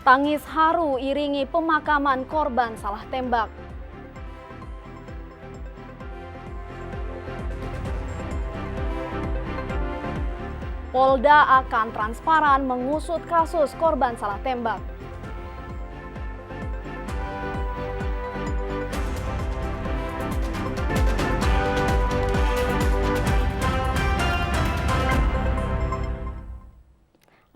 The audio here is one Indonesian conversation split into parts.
Tangis haru iringi pemakaman korban salah tembak. Polda akan transparan mengusut kasus korban salah tembak.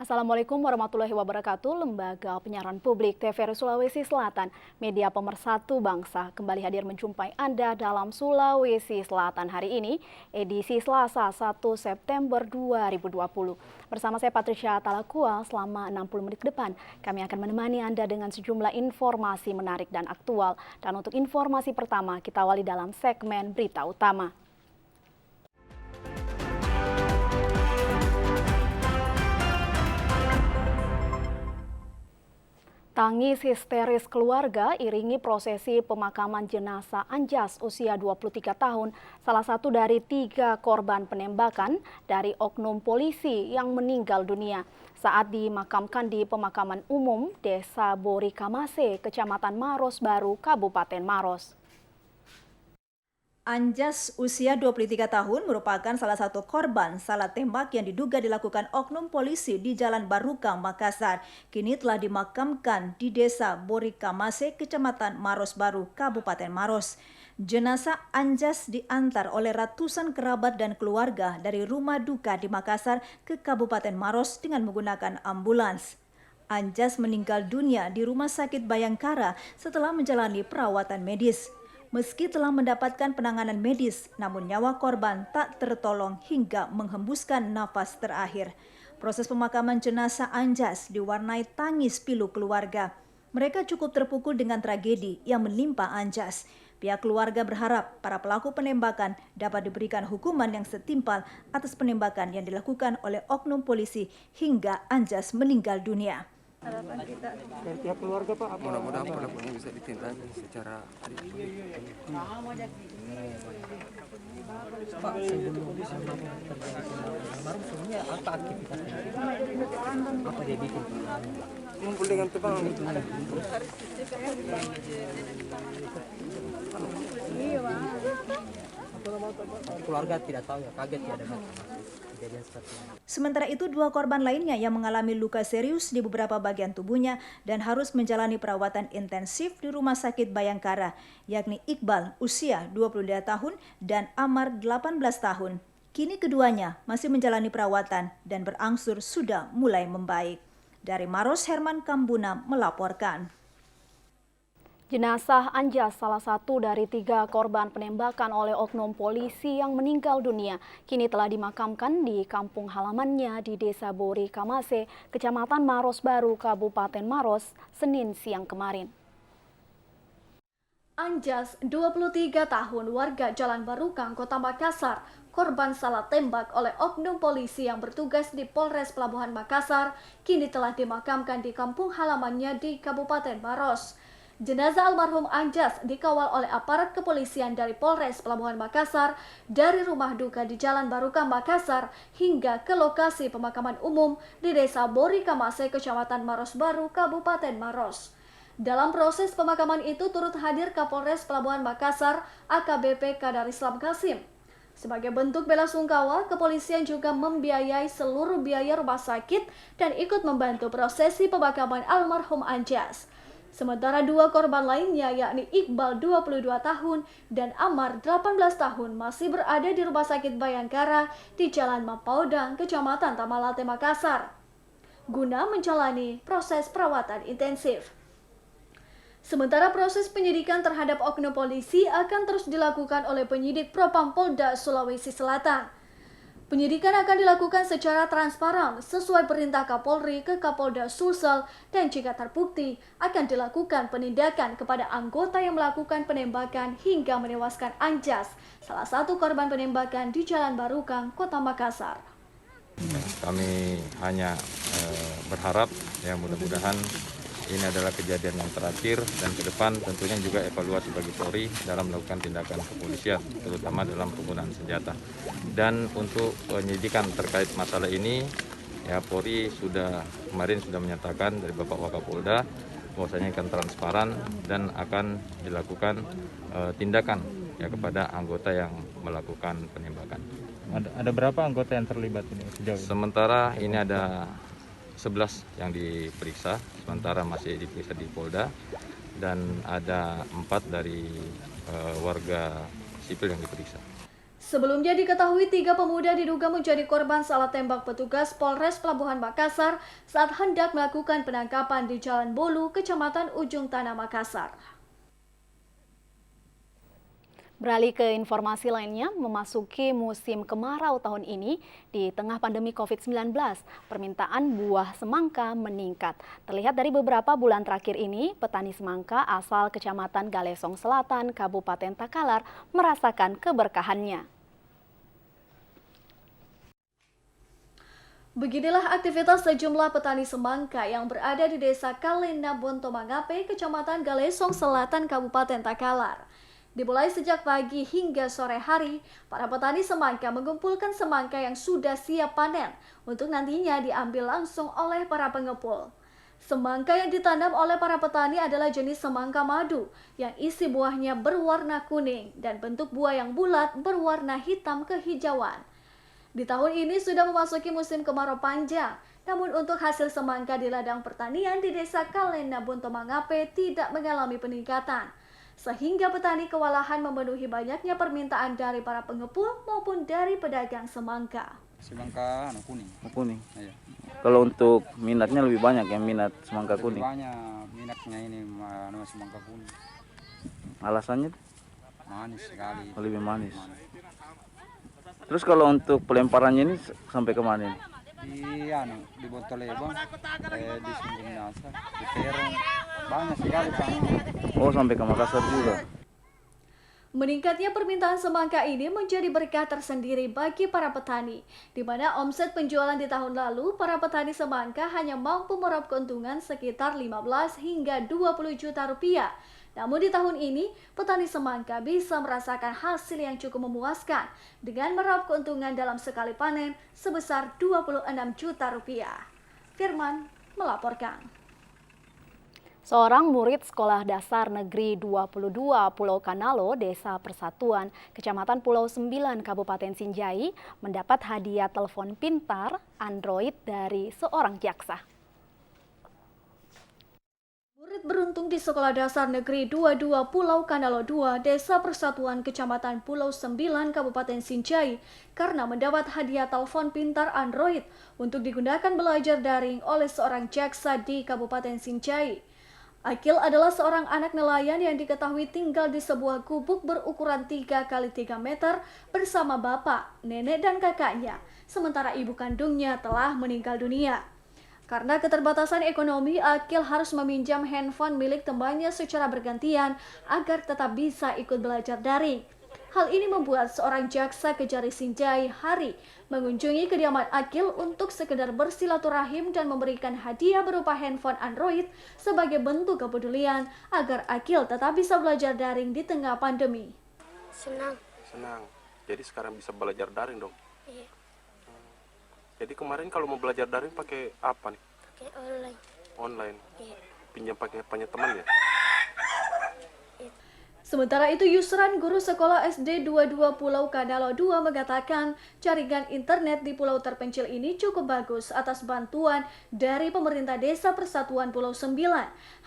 Assalamualaikum warahmatullahi wabarakatuh. Lembaga Penyiaran Publik TVRI Sulawesi Selatan, media pemersatu bangsa, kembali hadir menjumpai Anda dalam Sulawesi Selatan hari ini, edisi Selasa 1 September 2020. Bersama saya Patricia Talakua, selama 60 menit ke depan, kami akan menemani Anda dengan sejumlah informasi menarik dan aktual. Dan untuk informasi pertama, kita awali dalam segmen Berita Utama. Tangis histeris keluarga iringi prosesi pemakaman jenazah Anjas usia 23 tahun, salah satu dari 3 korban penembakan dari oknum polisi yang meninggal dunia saat dimakamkan di pemakaman umum Desa Bori Kamase, Kecamatan Maros Baru, Kabupaten Maros. Anjas usia 23 tahun merupakan salah satu korban salah tembak yang diduga dilakukan oknum polisi di Jalan Barukang, Makassar. Kini telah dimakamkan di Desa Bori Kamase, Kecamatan Maros Baru, Kabupaten Maros. Jenazah Anjas diantar oleh ratusan kerabat dan keluarga dari rumah duka di Makassar ke Kabupaten Maros dengan menggunakan ambulans. Anjas meninggal dunia di Rumah Sakit Bayangkara setelah menjalani perawatan medis. Meski telah mendapatkan penanganan medis, namun nyawa korban tak tertolong hingga menghembuskan nafas terakhir. Proses pemakaman jenazah Anjas diwarnai tangis pilu keluarga. Mereka cukup terpukul dengan tragedi yang menimpa Anjas. Pihak keluarga berharap para pelaku penembakan dapat diberikan hukuman yang setimpal atas penembakan yang dilakukan oleh oknum polisi hingga Anjas meninggal dunia. Harapan kita dari pihak keluarga Pak, mudah-mudahan pelakunya bisa ditindak secara adil. Pak, sebelumnya apa aktivitasnya? Apa dia bikin? Ngumpul dengan teman. Keluarga tidak tahu ya, kaget ya dengan kejadian seperti ini. Sementara itu, 2 korban lainnya yang mengalami luka serius di beberapa bagian tubuhnya dan harus menjalani perawatan intensif di Rumah Sakit Bayangkara, yakni Iqbal usia 22 tahun dan Amar 18 tahun. Kini keduanya masih menjalani perawatan dan berangsur sudah mulai membaik. Dari Maros, Herman Kambuna melaporkan. Jenazah Anjas, salah satu dari 3 korban penembakan oleh oknum polisi yang meninggal dunia, kini telah dimakamkan di kampung halamannya di Desa Bori Kamase, Kecamatan Maros Baru, Kabupaten Maros, Senin siang kemarin. Anjas, 23 tahun, warga Jalan Barukang, Kota Makassar, korban salah tembak oleh oknum polisi yang bertugas di Polres Pelabuhan Makassar, kini telah dimakamkan di kampung halamannya di Kabupaten Maros. Jenazah almarhum Anjas dikawal oleh aparat kepolisian dari Polres Pelabuhan Makassar dari rumah duka di Jalan Barukang, Makassar hingga ke lokasi pemakaman umum di Desa Bori Kamase, Kecamatan Maros Baru, Kabupaten Maros. Dalam proses pemakaman itu turut hadir Kapolres Pelabuhan Makassar AKBP Kadar Islam Kasim. Sebagai bentuk bela sungkawa, kepolisian juga membiayai seluruh biaya rumah sakit dan ikut membantu prosesi pemakaman almarhum Anjas. Sementara 2 korban lainnya yakni Iqbal 22 tahun dan Amar 18 tahun masih berada di Rumah Sakit Bayangkara di Jalan Mapaudang, Kecamatan Tamalate, Makassar, guna menjalani proses perawatan intensif. Sementara proses penyidikan terhadap oknum polisi akan terus dilakukan oleh penyidik Propam Polda Sulawesi Selatan. Penyidikan akan dilakukan secara transparan sesuai perintah Kapolri ke Kapolda Sulsel dan jika terbukti akan dilakukan penindakan kepada anggota yang melakukan penembakan hingga menewaskan Anjas, salah satu korban penembakan di Jalan Barukang, Kota Makassar. Kami hanya berharap ya mudah-mudahan ini adalah kejadian yang terakhir dan ke depan tentunya juga evaluasi bagi Polri dalam melakukan tindakan kepolisian, terutama dalam penggunaan senjata. Dan untuk penyidikan terkait masalah ini ya Polri kemarin sudah menyatakan dari Bapak Wakapolda bahwasanya akan transparan dan akan dilakukan tindakan ya kepada anggota yang melakukan penembakan. Ada berapa anggota yang terlibat ini sejauh ini? Sementara ini ada 11 yang diperiksa, sementara masih diperiksa di Polda, dan ada 4 dari warga sipil yang diperiksa. Sebelumnya diketahui 3 pemuda diduga menjadi korban salah tembak petugas Polres Pelabuhan Makassar saat hendak melakukan penangkapan di Jalan Bolu, Kecamatan Ujung Tanah, Makassar. Beralih ke informasi lainnya, memasuki musim kemarau tahun ini, di tengah pandemi COVID-19, permintaan buah semangka meningkat. Terlihat dari beberapa bulan terakhir ini, petani semangka asal Kecamatan Galesong Selatan, Kabupaten Takalar, merasakan keberkahannya. Beginilah aktivitas sejumlah petani semangka yang berada di Desa Kalenda Bontomangape, Kecamatan Galesong Selatan, Kabupaten Takalar. Dimulai sejak pagi hingga sore hari, para petani semangka mengumpulkan semangka yang sudah siap panen untuk nantinya diambil langsung oleh para pengepul. Semangka yang ditanam oleh para petani adalah jenis semangka madu yang isi buahnya berwarna kuning dan bentuk buah yang bulat berwarna hitam kehijauan. Di tahun ini sudah memasuki musim kemarau panjang, namun untuk hasil semangka di ladang pertanian di Desa Kalenda Bontomangape tidak mengalami peningkatan. Sehingga petani kewalahan memenuhi banyaknya permintaan dari para pengepul maupun dari pedagang semangka. Semangka kuning. Kuning. Iya. Kalau untuk minatnya lebih banyak yang minat semangka kuning. Banyak minatnya ini semangka kuning. Alasannya Manis sekali. lebih manis. Terus kalau untuk pelemparannya ini sampai kemana ini? Di Botol Lebong, di Sumber Nasa, di Terong, banyak sekali Pak. Oh, sampai ke Makassar juga. Meningkatnya permintaan semangka ini menjadi berkah tersendiri bagi para petani, di mana omset penjualan di tahun lalu para petani semangka hanya mampu meraup keuntungan sekitar 15 hingga 20 juta rupiah. Namun di tahun ini, petani semangka bisa merasakan hasil yang cukup memuaskan dengan meraup keuntungan dalam sekali panen sebesar 26 juta rupiah. Firman melaporkan. Seorang murid Sekolah Dasar Negeri 22 Pulau Kanalo, Desa Persatuan, Kecamatan Pulau 9, Kabupaten Sinjai, mendapat hadiah telepon pintar Android dari seorang jaksa. Murid beruntung di Sekolah Dasar Negeri 22 Pulau Kanalo 2, Desa Persatuan, Kecamatan Pulau 9, Kabupaten Sinjai, karena mendapat hadiah telepon pintar Android untuk digunakan belajar daring oleh seorang jaksa di Kabupaten Sinjai. Akil adalah seorang anak nelayan yang diketahui tinggal di sebuah gubuk berukuran 3 x 3 meter bersama bapak, nenek, dan kakaknya, sementara ibu kandungnya telah meninggal dunia. Karena keterbatasan ekonomi, Akil harus meminjam handphone milik temannya secara bergantian agar tetap bisa ikut belajar daring. Hal ini membuat seorang jaksa Kejari Sinjai, Hari, mengunjungi kediaman Akil untuk sekedar bersilaturahim dan memberikan hadiah berupa handphone Android sebagai bentuk kepedulian agar Akil tetap bisa belajar daring di tengah pandemi. Senang. Jadi sekarang bisa belajar daring dong? Iya. Jadi kemarin kalau mau belajar daring pakai apa nih? Pakai online. Online? Iya. Pinjam pakai teman ya? Sementara itu, Yusran, guru sekolah SD 22 Pulau Kanalo 2 mengatakan jaringan internet di pulau terpencil ini cukup bagus atas bantuan dari pemerintah Desa Persatuan Pulau 9.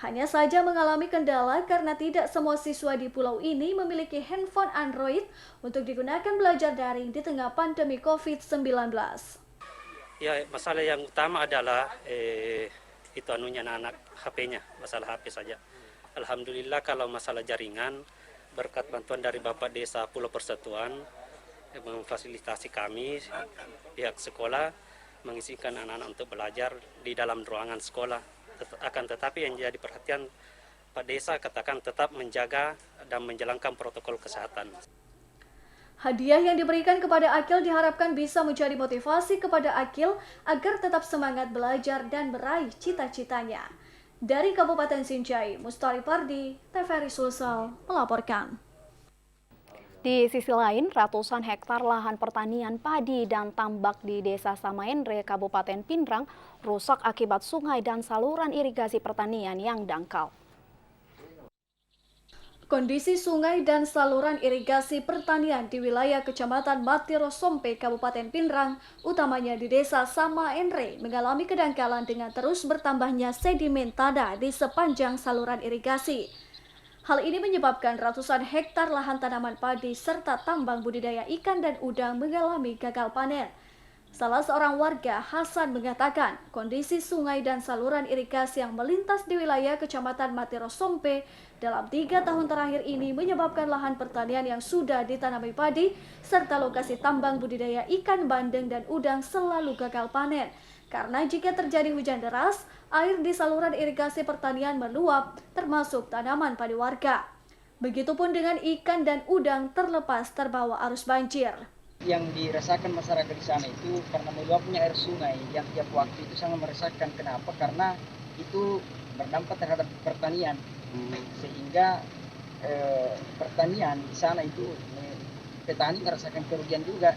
Hanya saja mengalami kendala karena tidak semua siswa di pulau ini memiliki handphone Android untuk digunakan belajar daring di tengah pandemi COVID-19. Ya, masalah yang utama adalah itu anak HP-nya, masalah HP saja. Alhamdulillah kalau masalah jaringan, berkat bantuan dari Bapak Desa Pulau Persatuan, memfasilitasi kami, pihak sekolah, mengizinkan anak-anak untuk belajar di dalam ruangan sekolah. Akan tetapi yang jadi perhatian Pak Desa katakan tetap menjaga dan menjalankan protokol kesehatan. Hadiah yang diberikan kepada Akil diharapkan bisa menjadi motivasi kepada Akil agar tetap semangat belajar dan meraih cita-citanya. Dari Kabupaten Sinjai, Mustari Pardi, TVRI Sulsel melaporkan. Di sisi lain, ratusan hektar lahan pertanian padi dan tambak di Desa Samaenre, Kabupaten Pindrang, rusak akibat sungai dan saluran irigasi pertanian yang dangkal. Kondisi sungai dan saluran irigasi pertanian di wilayah Kecamatan Matiro Sompe, Kabupaten Pindrang, utamanya di Desa Samaenre, mengalami kedangkalan dengan terus bertambahnya sedimen tanah di sepanjang saluran irigasi. Hal ini menyebabkan ratusan hektar lahan tanaman padi serta tambang budidaya ikan dan udang mengalami gagal panen. Salah seorang warga, Hasan, mengatakan kondisi sungai dan saluran irigasi yang melintas di wilayah Kecamatan Matiro Sompe dalam 3 tahun terakhir ini menyebabkan lahan pertanian yang sudah ditanami padi serta lokasi tambang budidaya ikan bandeng dan udang selalu gagal panen. Karena jika terjadi hujan deras, air di saluran irigasi pertanian meluap, termasuk tanaman padi warga. Begitupun dengan ikan dan udang terlepas terbawa arus banjir. Yang dirasakan masyarakat di sana itu karena meluapnya air sungai yang tiap waktu itu sangat meresahkan. Kenapa? Karena itu berdampak terhadap pertanian, sehingga pertanian di sana itu petani merasakan kerugian juga.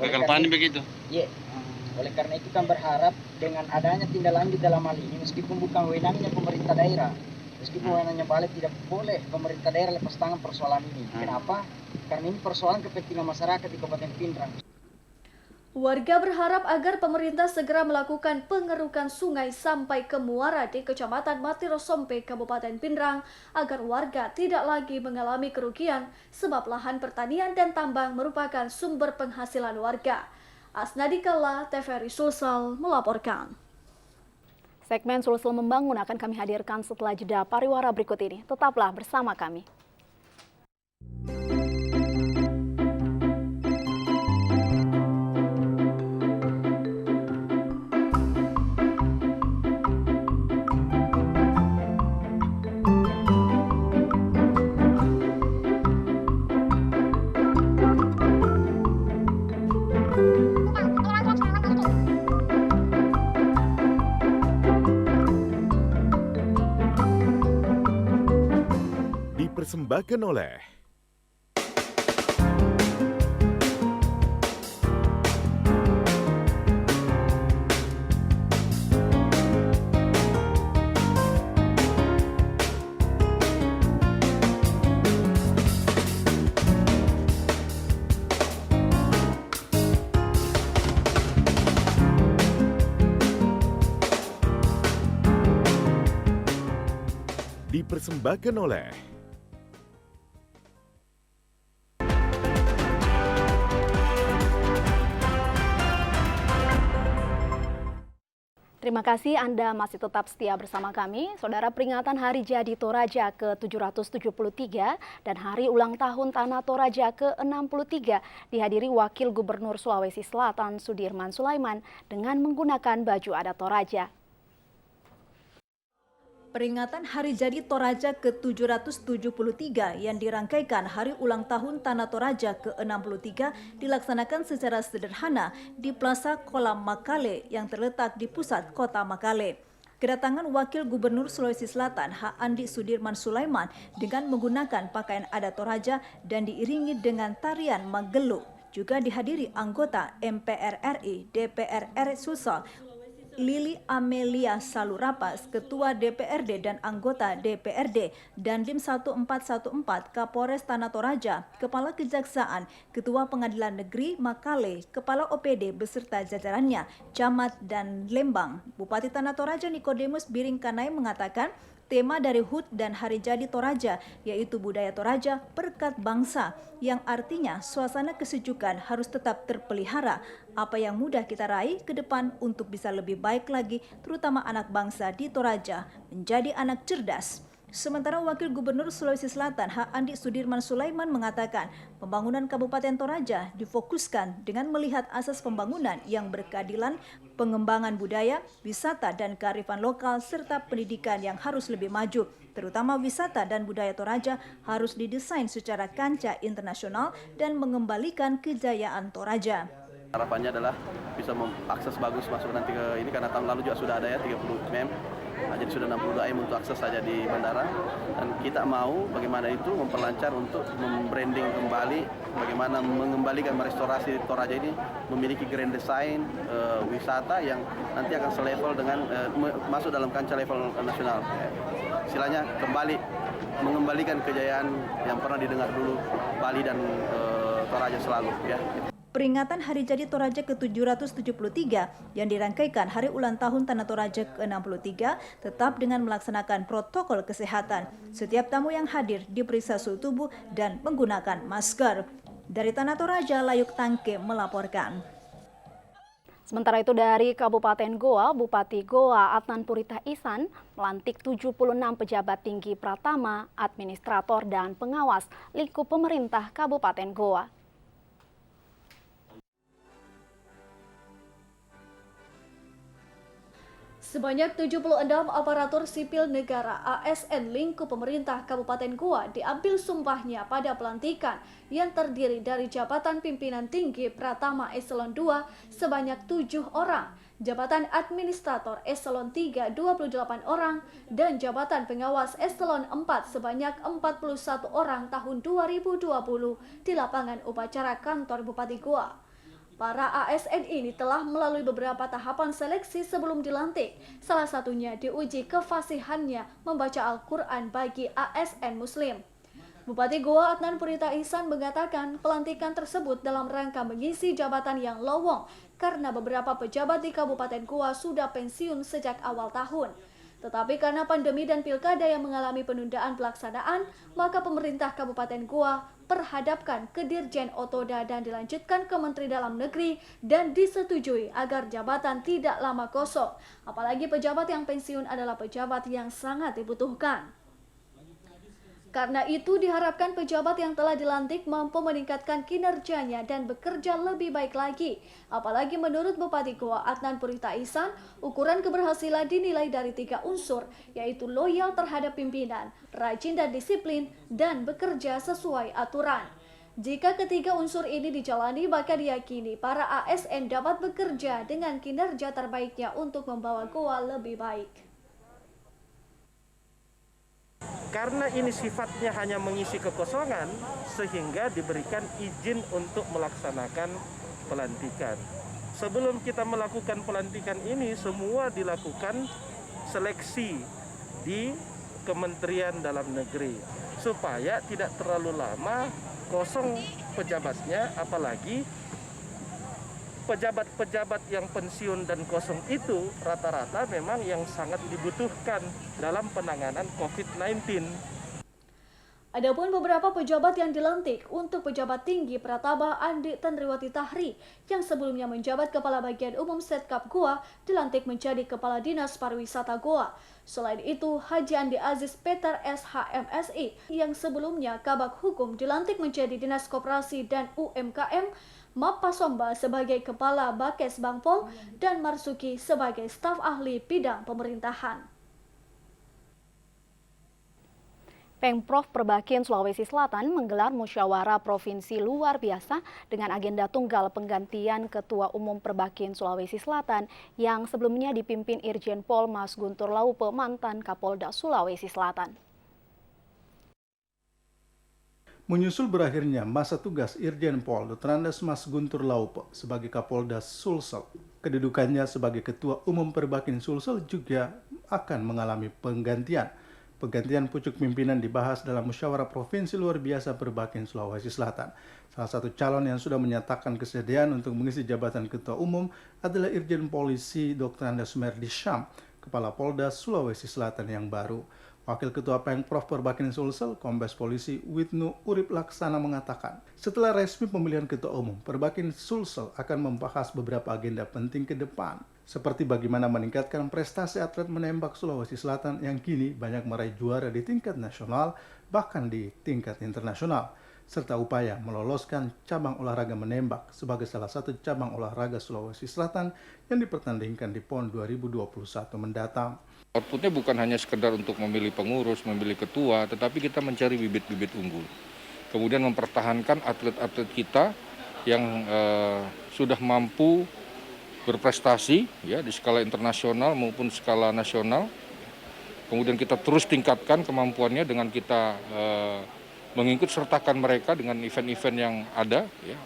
Gagal panen begitu? Iya. Oleh karena itu kan berharap dengan adanya tindak lanjut dalam hal ini, meskipun bukan wewenangnya pemerintah daerah, meskipun wewenangnya balik, tidak boleh pemerintah daerah lepas tangan persoalan ini. Kenapa? Karena ini persoalan kepentingan masyarakat di Kabupaten Pindrang. Warga berharap agar pemerintah segera melakukan pengerukan sungai sampai ke muara di Kecamatan Matiro Sompe, Kabupaten Pindrang, agar warga tidak lagi mengalami kerugian sebab lahan pertanian dan tambang merupakan sumber penghasilan warga. Asnadi Kalla, TVRI Sulsel melaporkan. Segmen Sulsel Membangun akan kami hadirkan setelah jeda pariwara berikut ini. Tetaplah bersama kami. Dipersembahkan oleh Terima kasih Anda masih tetap setia bersama kami. Saudara, peringatan Hari Jadi Toraja ke-773 dan Hari Ulang Tahun Tanah Toraja ke-63 dihadiri Wakil Gubernur Sulawesi Selatan Sudirman Sulaiman dengan menggunakan baju adat Toraja. Peringatan Hari Jadi Toraja ke-773 yang dirangkaikan Hari Ulang Tahun Tanah Toraja ke-63 dilaksanakan secara sederhana di Plaza Kolam Makale yang terletak di pusat kota Makale. Kedatangan Wakil Gubernur Sulawesi Selatan H. Andi Sudirman Sulaiman dengan menggunakan pakaian adat Toraja dan diiringi dengan tarian Magelo juga dihadiri anggota MPR RI, DPR RI Sulsel, Lili Amelia Salurapas, Ketua DPRD dan anggota DPRD, Dandim 1414 Kapolres Tanah Toraja, Kepala Kejaksaan, Ketua Pengadilan Negeri Makale, Kepala OPD beserta jajarannya, Camat dan Lembang. Bupati Tanah Toraja Nikodemus Biringkanai mengatakan tema dari HUT dan Hari Jadi Toraja yaitu Budaya Toraja Berkat Bangsa, yang artinya suasana kesejukan harus tetap terpelihara. Apa yang mudah kita raih ke depan untuk bisa lebih baik lagi, terutama anak bangsa di Toraja menjadi anak cerdas. Sementara Wakil Gubernur Sulawesi Selatan H. Andi Sudirman Sulaiman mengatakan pembangunan Kabupaten Toraja difokuskan dengan melihat asas pembangunan yang berkeadilan, pengembangan budaya, wisata dan kearifan lokal serta pendidikan yang harus lebih maju. Terutama wisata dan budaya Toraja harus didesain secara kancah internasional dan mengembalikan kejayaan Toraja. Harapannya adalah bisa mengakses bagus masuk nanti ke ini, karena tahun lalu juga sudah ada ya 30 mm. Jadi sudah 62 M untuk akses saja di bandara, dan kita mau bagaimana itu memperlancar untuk membranding kembali, bagaimana mengembalikan merestorasi Toraja ini memiliki grand design wisata yang nanti akan selevel dengan masuk dalam kancah level nasional. Istilahnya kembali mengembalikan kejayaan yang pernah didengar dulu Bali dan Toraja selalu, ya. Peringatan Hari Jadi Toraja ke-773 yang dirangkaikan Hari Ulang Tahun Tanah Toraja ke-63 tetap dengan melaksanakan protokol kesehatan. Setiap tamu yang hadir diperiksa suhu tubuh dan menggunakan masker. Dari Tanah Toraja, Layuk Tangke melaporkan. Sementara itu dari Kabupaten Goa, Bupati Goa Adnan Purita Ihsan melantik 76 pejabat tinggi pratama, administrator, dan pengawas lingkup pemerintah Kabupaten Goa. Sebanyak 76 aparatur sipil negara ASN lingkup pemerintah Kabupaten Goa diambil sumpahnya pada pelantikan yang terdiri dari jabatan pimpinan tinggi Pratama Eselon 2 sebanyak 7 orang, jabatan administrator Eselon 3 28 orang, dan jabatan pengawas Eselon 4 sebanyak 41 orang tahun 2020 di lapangan upacara kantor Bupati Goa. Para ASN ini telah melalui beberapa tahapan seleksi sebelum dilantik. Salah satunya diuji kefasihannya membaca Al-Quran bagi ASN Muslim. Bupati Goa Adnan Purita Ihsan mengatakan pelantikan tersebut dalam rangka mengisi jabatan yang lowong karena beberapa pejabat di Kabupaten Goa sudah pensiun sejak awal tahun. Tetapi karena pandemi dan pilkada yang mengalami penundaan pelaksanaan, maka pemerintah Kabupaten Goa perhadapkan ke Dirjen Otoda dan dilanjutkan ke Menteri Dalam Negeri dan disetujui agar jabatan tidak lama kosong. Apalagi pejabat yang pensiun adalah pejabat yang sangat dibutuhkan. Karena itu diharapkan pejabat yang telah dilantik mampu meningkatkan kinerjanya dan bekerja lebih baik lagi. Apalagi menurut Bupati Goa Adnan Purita Ihsan, ukuran keberhasilan dinilai dari 3 unsur, yaitu loyal terhadap pimpinan, rajin dan disiplin, dan bekerja sesuai aturan. Jika ketiga unsur ini dijalani, maka diyakini para ASN dapat bekerja dengan kinerja terbaiknya untuk membawa Goa lebih baik. Karena ini sifatnya hanya mengisi kekosongan, sehingga diberikan izin untuk melaksanakan pelantikan. Sebelum kita melakukan pelantikan ini, semua dilakukan seleksi di Kementerian Dalam Negeri, supaya tidak terlalu lama kosong pejabatnya, apalagi pejabat-pejabat yang pensiun dan kosong itu rata-rata memang yang sangat dibutuhkan dalam penanganan COVID-19. Adapun beberapa pejabat yang dilantik untuk pejabat tinggi Pratama Andi Tanriwati Tahri yang sebelumnya menjabat Kepala Bagian Umum Setkap Goa dilantik menjadi Kepala Dinas Pariwisata Goa. Selain itu, Haji Andi Aziz Peter SHMSI yang sebelumnya Kabak Hukum dilantik menjadi Dinas Koperasi dan UMKM, Mappa Somba sebagai Kepala Bakes Bangpol, dan Marsuki sebagai staf ahli bidang pemerintahan. Pemprov Perbakin Sulawesi Selatan menggelar musyawarah provinsi luar biasa dengan agenda tunggal penggantian Ketua Umum Perbakin Sulawesi Selatan yang sebelumnya dipimpin Irjen Pol Mas Guntur Laupe, mantan Kapolda Sulawesi Selatan. Menyusul berakhirnya masa tugas Irjen Pol Dr. Andes Mas Guntur Laupe sebagai Kapolda Sulsel, kedudukannya sebagai Ketua Umum Perbakin Sulsel juga akan mengalami penggantian. Penggantian pucuk pimpinan dibahas dalam musyawarah provinsi luar biasa Perbakin Sulawesi Selatan. Salah satu calon yang sudah menyatakan kesediaan untuk mengisi jabatan Ketua Umum adalah Irjen Polisi Dr. Andes Merdi Syam, Kepala Polda Sulawesi Selatan yang baru. Wakil Ketua Pemprov Perbakin Sulsel, Kombes Polisi Widnu Urip Laksana mengatakan, setelah resmi pemilihan Ketua Umum, Perbakin Sulsel akan membahas beberapa agenda penting ke depan, seperti bagaimana meningkatkan prestasi atlet menembak Sulawesi Selatan yang kini banyak meraih juara di tingkat nasional, bahkan di tingkat internasional, serta upaya meloloskan cabang olahraga menembak sebagai salah satu cabang olahraga Sulawesi Selatan yang dipertandingkan di PON 2021 mendatang. Outputnya bukan hanya sekedar untuk memilih pengurus, memilih ketua, tetapi kita mencari bibit-bibit unggul. Kemudian mempertahankan atlet-atlet kita yang sudah mampu berprestasi ya di skala internasional maupun skala nasional Kemudian kita terus tingkatkan kemampuannya dengan kita mengikut sertakan mereka dengan event-event yang ada, ya.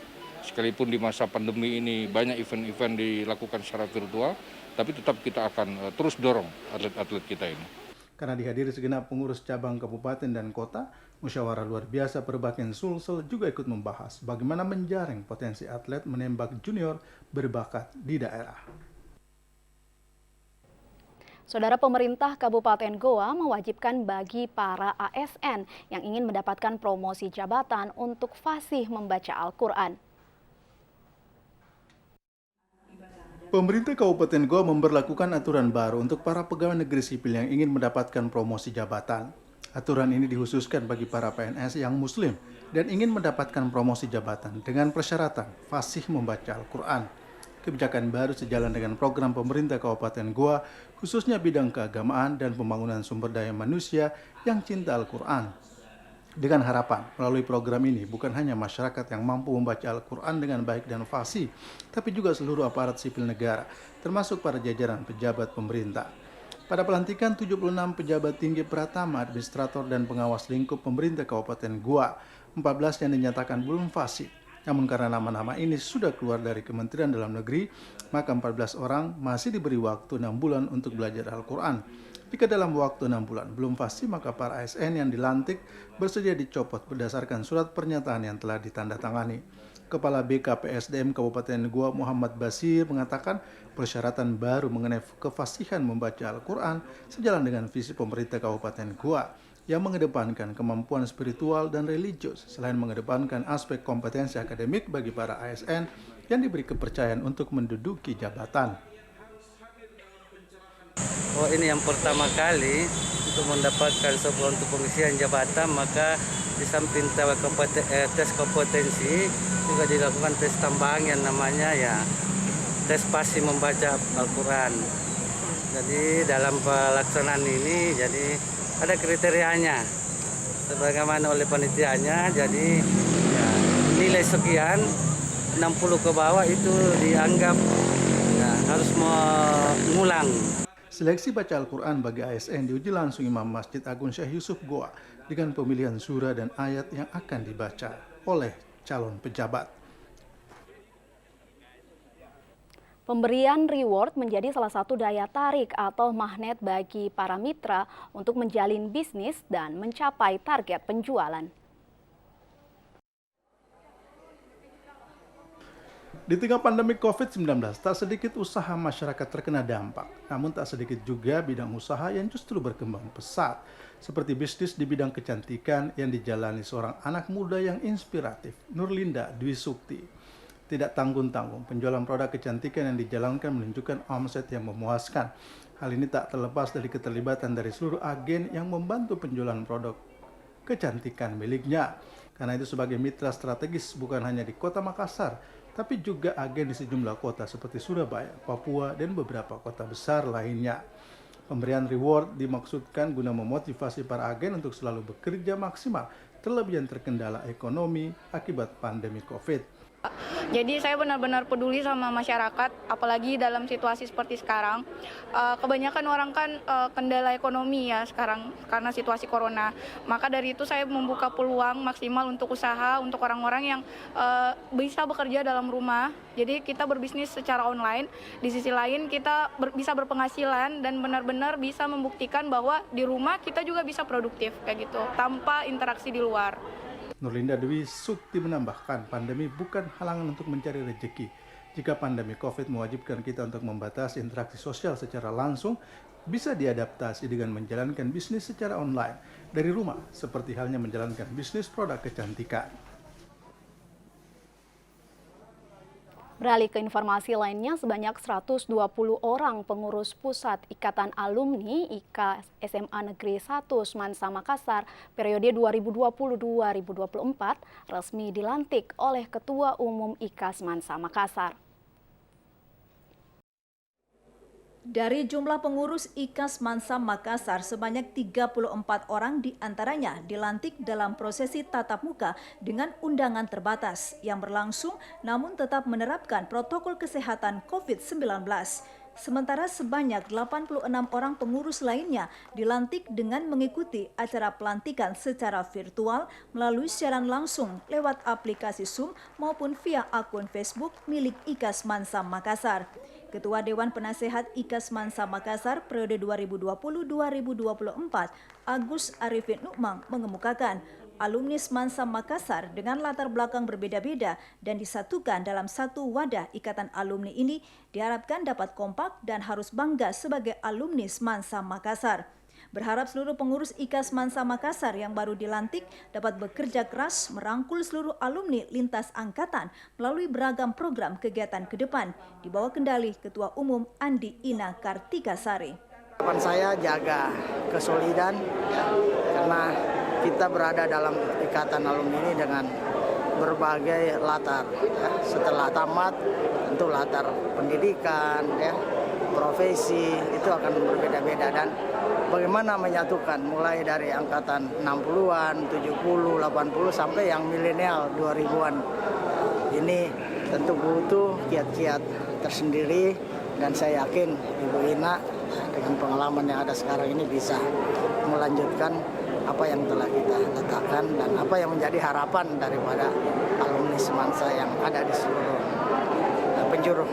Sekalipun di masa pandemi ini banyak event-event dilakukan secara virtual, tapi tetap kita akan terus dorong atlet-atlet kita ini. Karena dihadiri segenap pengurus cabang kabupaten dan kota, musyawarah luar biasa Perbakin Sulsel juga ikut membahas bagaimana menjaring potensi atlet menembak junior berbakat di daerah. Saudara, pemerintah Kabupaten Goa mewajibkan bagi para ASN yang ingin mendapatkan promosi jabatan untuk fasih membaca Al-Quran. Pemerintah Kabupaten Goa memberlakukan aturan baru untuk para pegawai negeri sipil yang ingin mendapatkan promosi jabatan. Aturan ini dikhususkan bagi para PNS yang muslim dan ingin mendapatkan promosi jabatan dengan persyaratan fasih membaca Al-Quran. Kebijakan baru sejalan dengan program pemerintah Kabupaten Goa, khususnya bidang keagamaan dan pembangunan sumber daya manusia yang cinta Al-Quran. Dengan harapan, melalui program ini bukan hanya masyarakat yang mampu membaca Al-Quran dengan baik dan fasih, tapi juga seluruh aparat sipil negara, termasuk para jajaran pejabat pemerintah. Pada pelantikan 76 pejabat tinggi pratama, administrator, dan pengawas lingkup pemerintah Kabupaten Goa, 14 yang dinyatakan belum fasih. Namun karena nama-nama ini sudah keluar dari Kementerian Dalam Negeri, maka 14 orang masih diberi waktu 6 bulan untuk belajar Al-Quran. Jika dalam waktu 6 bulan belum fasih, maka para ASN yang dilantik bersedia dicopot berdasarkan surat pernyataan yang telah ditandatangani. Kepala BKPSDM Kabupaten Goa Muhammad Basir mengatakan persyaratan baru mengenai kefasihan membaca Al-Quran sejalan dengan visi pemerintah Kabupaten Goa yang mengedepankan kemampuan spiritual dan religius selain mengedepankan aspek kompetensi akademik bagi para ASN yang diberi kepercayaan untuk menduduki jabatan. Oh, ini yang pertama kali untuk mendapatkan sebuah untuk pengisian jabatan, maka di samping tes kompetensi juga dilakukan tes tambahan yang namanya ya tes fasih membaca Al-Quran. Jadi dalam pelaksanaan ini jadi ada kriterianya sebagaimana oleh panitianya, jadi ya, nilai sekian 60 ke bawah itu dianggap ya, harus mengulang. Seleksi baca Al-Quran bagi ASN diuji langsung Imam Masjid Agung Syekh Yusuf Goa dengan pemilihan surah dan ayat yang akan dibaca oleh calon pejabat. Pemberian reward menjadi salah satu daya tarik atau magnet bagi para mitra untuk menjalin bisnis dan mencapai target penjualan. Di tengah pandemi COVID-19, tak sedikit usaha masyarakat terkena dampak. Namun tak sedikit juga bidang usaha yang justru berkembang pesat. Seperti bisnis di bidang kecantikan yang dijalani seorang anak muda yang inspiratif, Nurlinda Dwi Sukti. Tidak tanggung-tanggung, penjualan produk kecantikan yang dijalankan menunjukkan omset yang memuaskan. Hal ini tak terlepas dari keterlibatan dari seluruh agen yang membantu penjualan produk kecantikan miliknya. Karena itu sebagai mitra strategis bukan hanya di Kota Makassar, tapi juga agen di sejumlah kota seperti Surabaya, Papua, dan beberapa kota besar lainnya. Pemberian reward dimaksudkan guna memotivasi para agen untuk selalu bekerja maksimal, terlebih yang terkendala ekonomi akibat pandemi COVID. Jadi saya benar-benar peduli sama masyarakat, apalagi dalam situasi seperti sekarang. Kebanyakan orang kan kendala ekonomi ya sekarang karena situasi corona. Maka dari itu saya membuka peluang maksimal untuk usaha, untuk orang-orang yang bisa bekerja dalam rumah. Jadi kita berbisnis secara online. Di sisi lain kita bisa berpenghasilan dan benar-benar bisa membuktikan bahwa di rumah kita juga bisa produktif kayak gitu, tanpa interaksi di luar. Nurlinda Dwi Sukti menambahkan, pandemi bukan halangan untuk mencari rezeki. Jika pandemi COVID mewajibkan kita untuk membatasi interaksi sosial secara langsung, bisa diadaptasi dengan menjalankan bisnis secara online dari rumah, seperti halnya menjalankan bisnis produk kecantikan. Beralih ke informasi lainnya, sebanyak 120 orang pengurus Pusat Ikatan Alumni IKA SMA Negeri 1 Semansa Makassar periode 2020-2024 resmi dilantik oleh Ketua Umum IKA Semansa Makassar. Dari jumlah pengurus IKA Semansa Makassar, sebanyak 34 orang diantaranya dilantik dalam prosesi tatap muka dengan undangan terbatas yang berlangsung namun tetap menerapkan protokol kesehatan COVID-19. Sementara sebanyak 86 orang pengurus lainnya dilantik dengan mengikuti acara pelantikan secara virtual melalui siaran langsung lewat aplikasi Zoom maupun via akun Facebook milik IKAS Mansa Makassar. Ketua Dewan Penasehat IKAS Mansa Makassar periode 2020-2024, Agus Arifin Nukmang mengemukakan alumni Mansa Makassar dengan latar belakang berbeda-beda dan disatukan dalam satu wadah ikatan alumni ini diharapkan dapat kompak dan harus bangga sebagai alumni Mansa Makassar. Berharap seluruh pengurus IKAS Mansa Makassar yang baru dilantik dapat bekerja keras merangkul seluruh alumni lintas angkatan melalui beragam program kegiatan ke depan di bawah kendali Ketua Umum Andi Ina Kartikasari. Harapan saya jaga kesolidan karena kita berada dalam ikatan alumni ini dengan berbagai latar. Setelah tamat, tentu latar pendidikan, profesi itu akan berbeda-beda dan bagaimana menyatukan mulai dari angkatan 60-an, 70, 80 sampai yang milenial 2000-an. Ini tentu butuh kiat-kiat tersendiri dan saya yakin Ibu Ina dengan pengalaman yang ada sekarang ini bisa melanjutkan apa yang telah kita letakkan dan apa yang menjadi harapan daripada alumni Semansa yang ada di seluruh penjuru.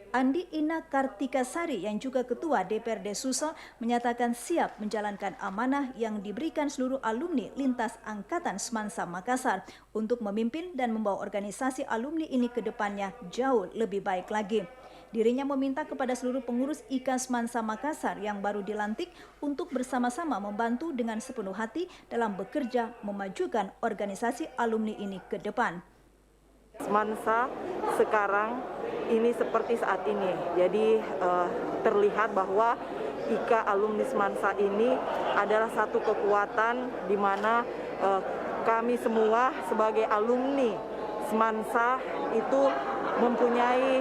Andi Ina Kartikasari yang juga Ketua DPRD Sulsel menyatakan siap menjalankan amanah yang diberikan seluruh alumni lintas angkatan Semansa Makassar untuk memimpin dan membawa organisasi alumni ini ke depannya jauh lebih baik lagi. Dirinya meminta kepada seluruh pengurus IKAS Mansa Makassar yang baru dilantik untuk bersama-sama membantu dengan sepenuh hati dalam bekerja memajukan organisasi alumni ini ke depan. Semansa sekarang ini seperti saat ini, jadi terlihat bahwa IKA alumni Semansa ini adalah satu kekuatan di mana kami semua sebagai alumni Semansa itu mempunyai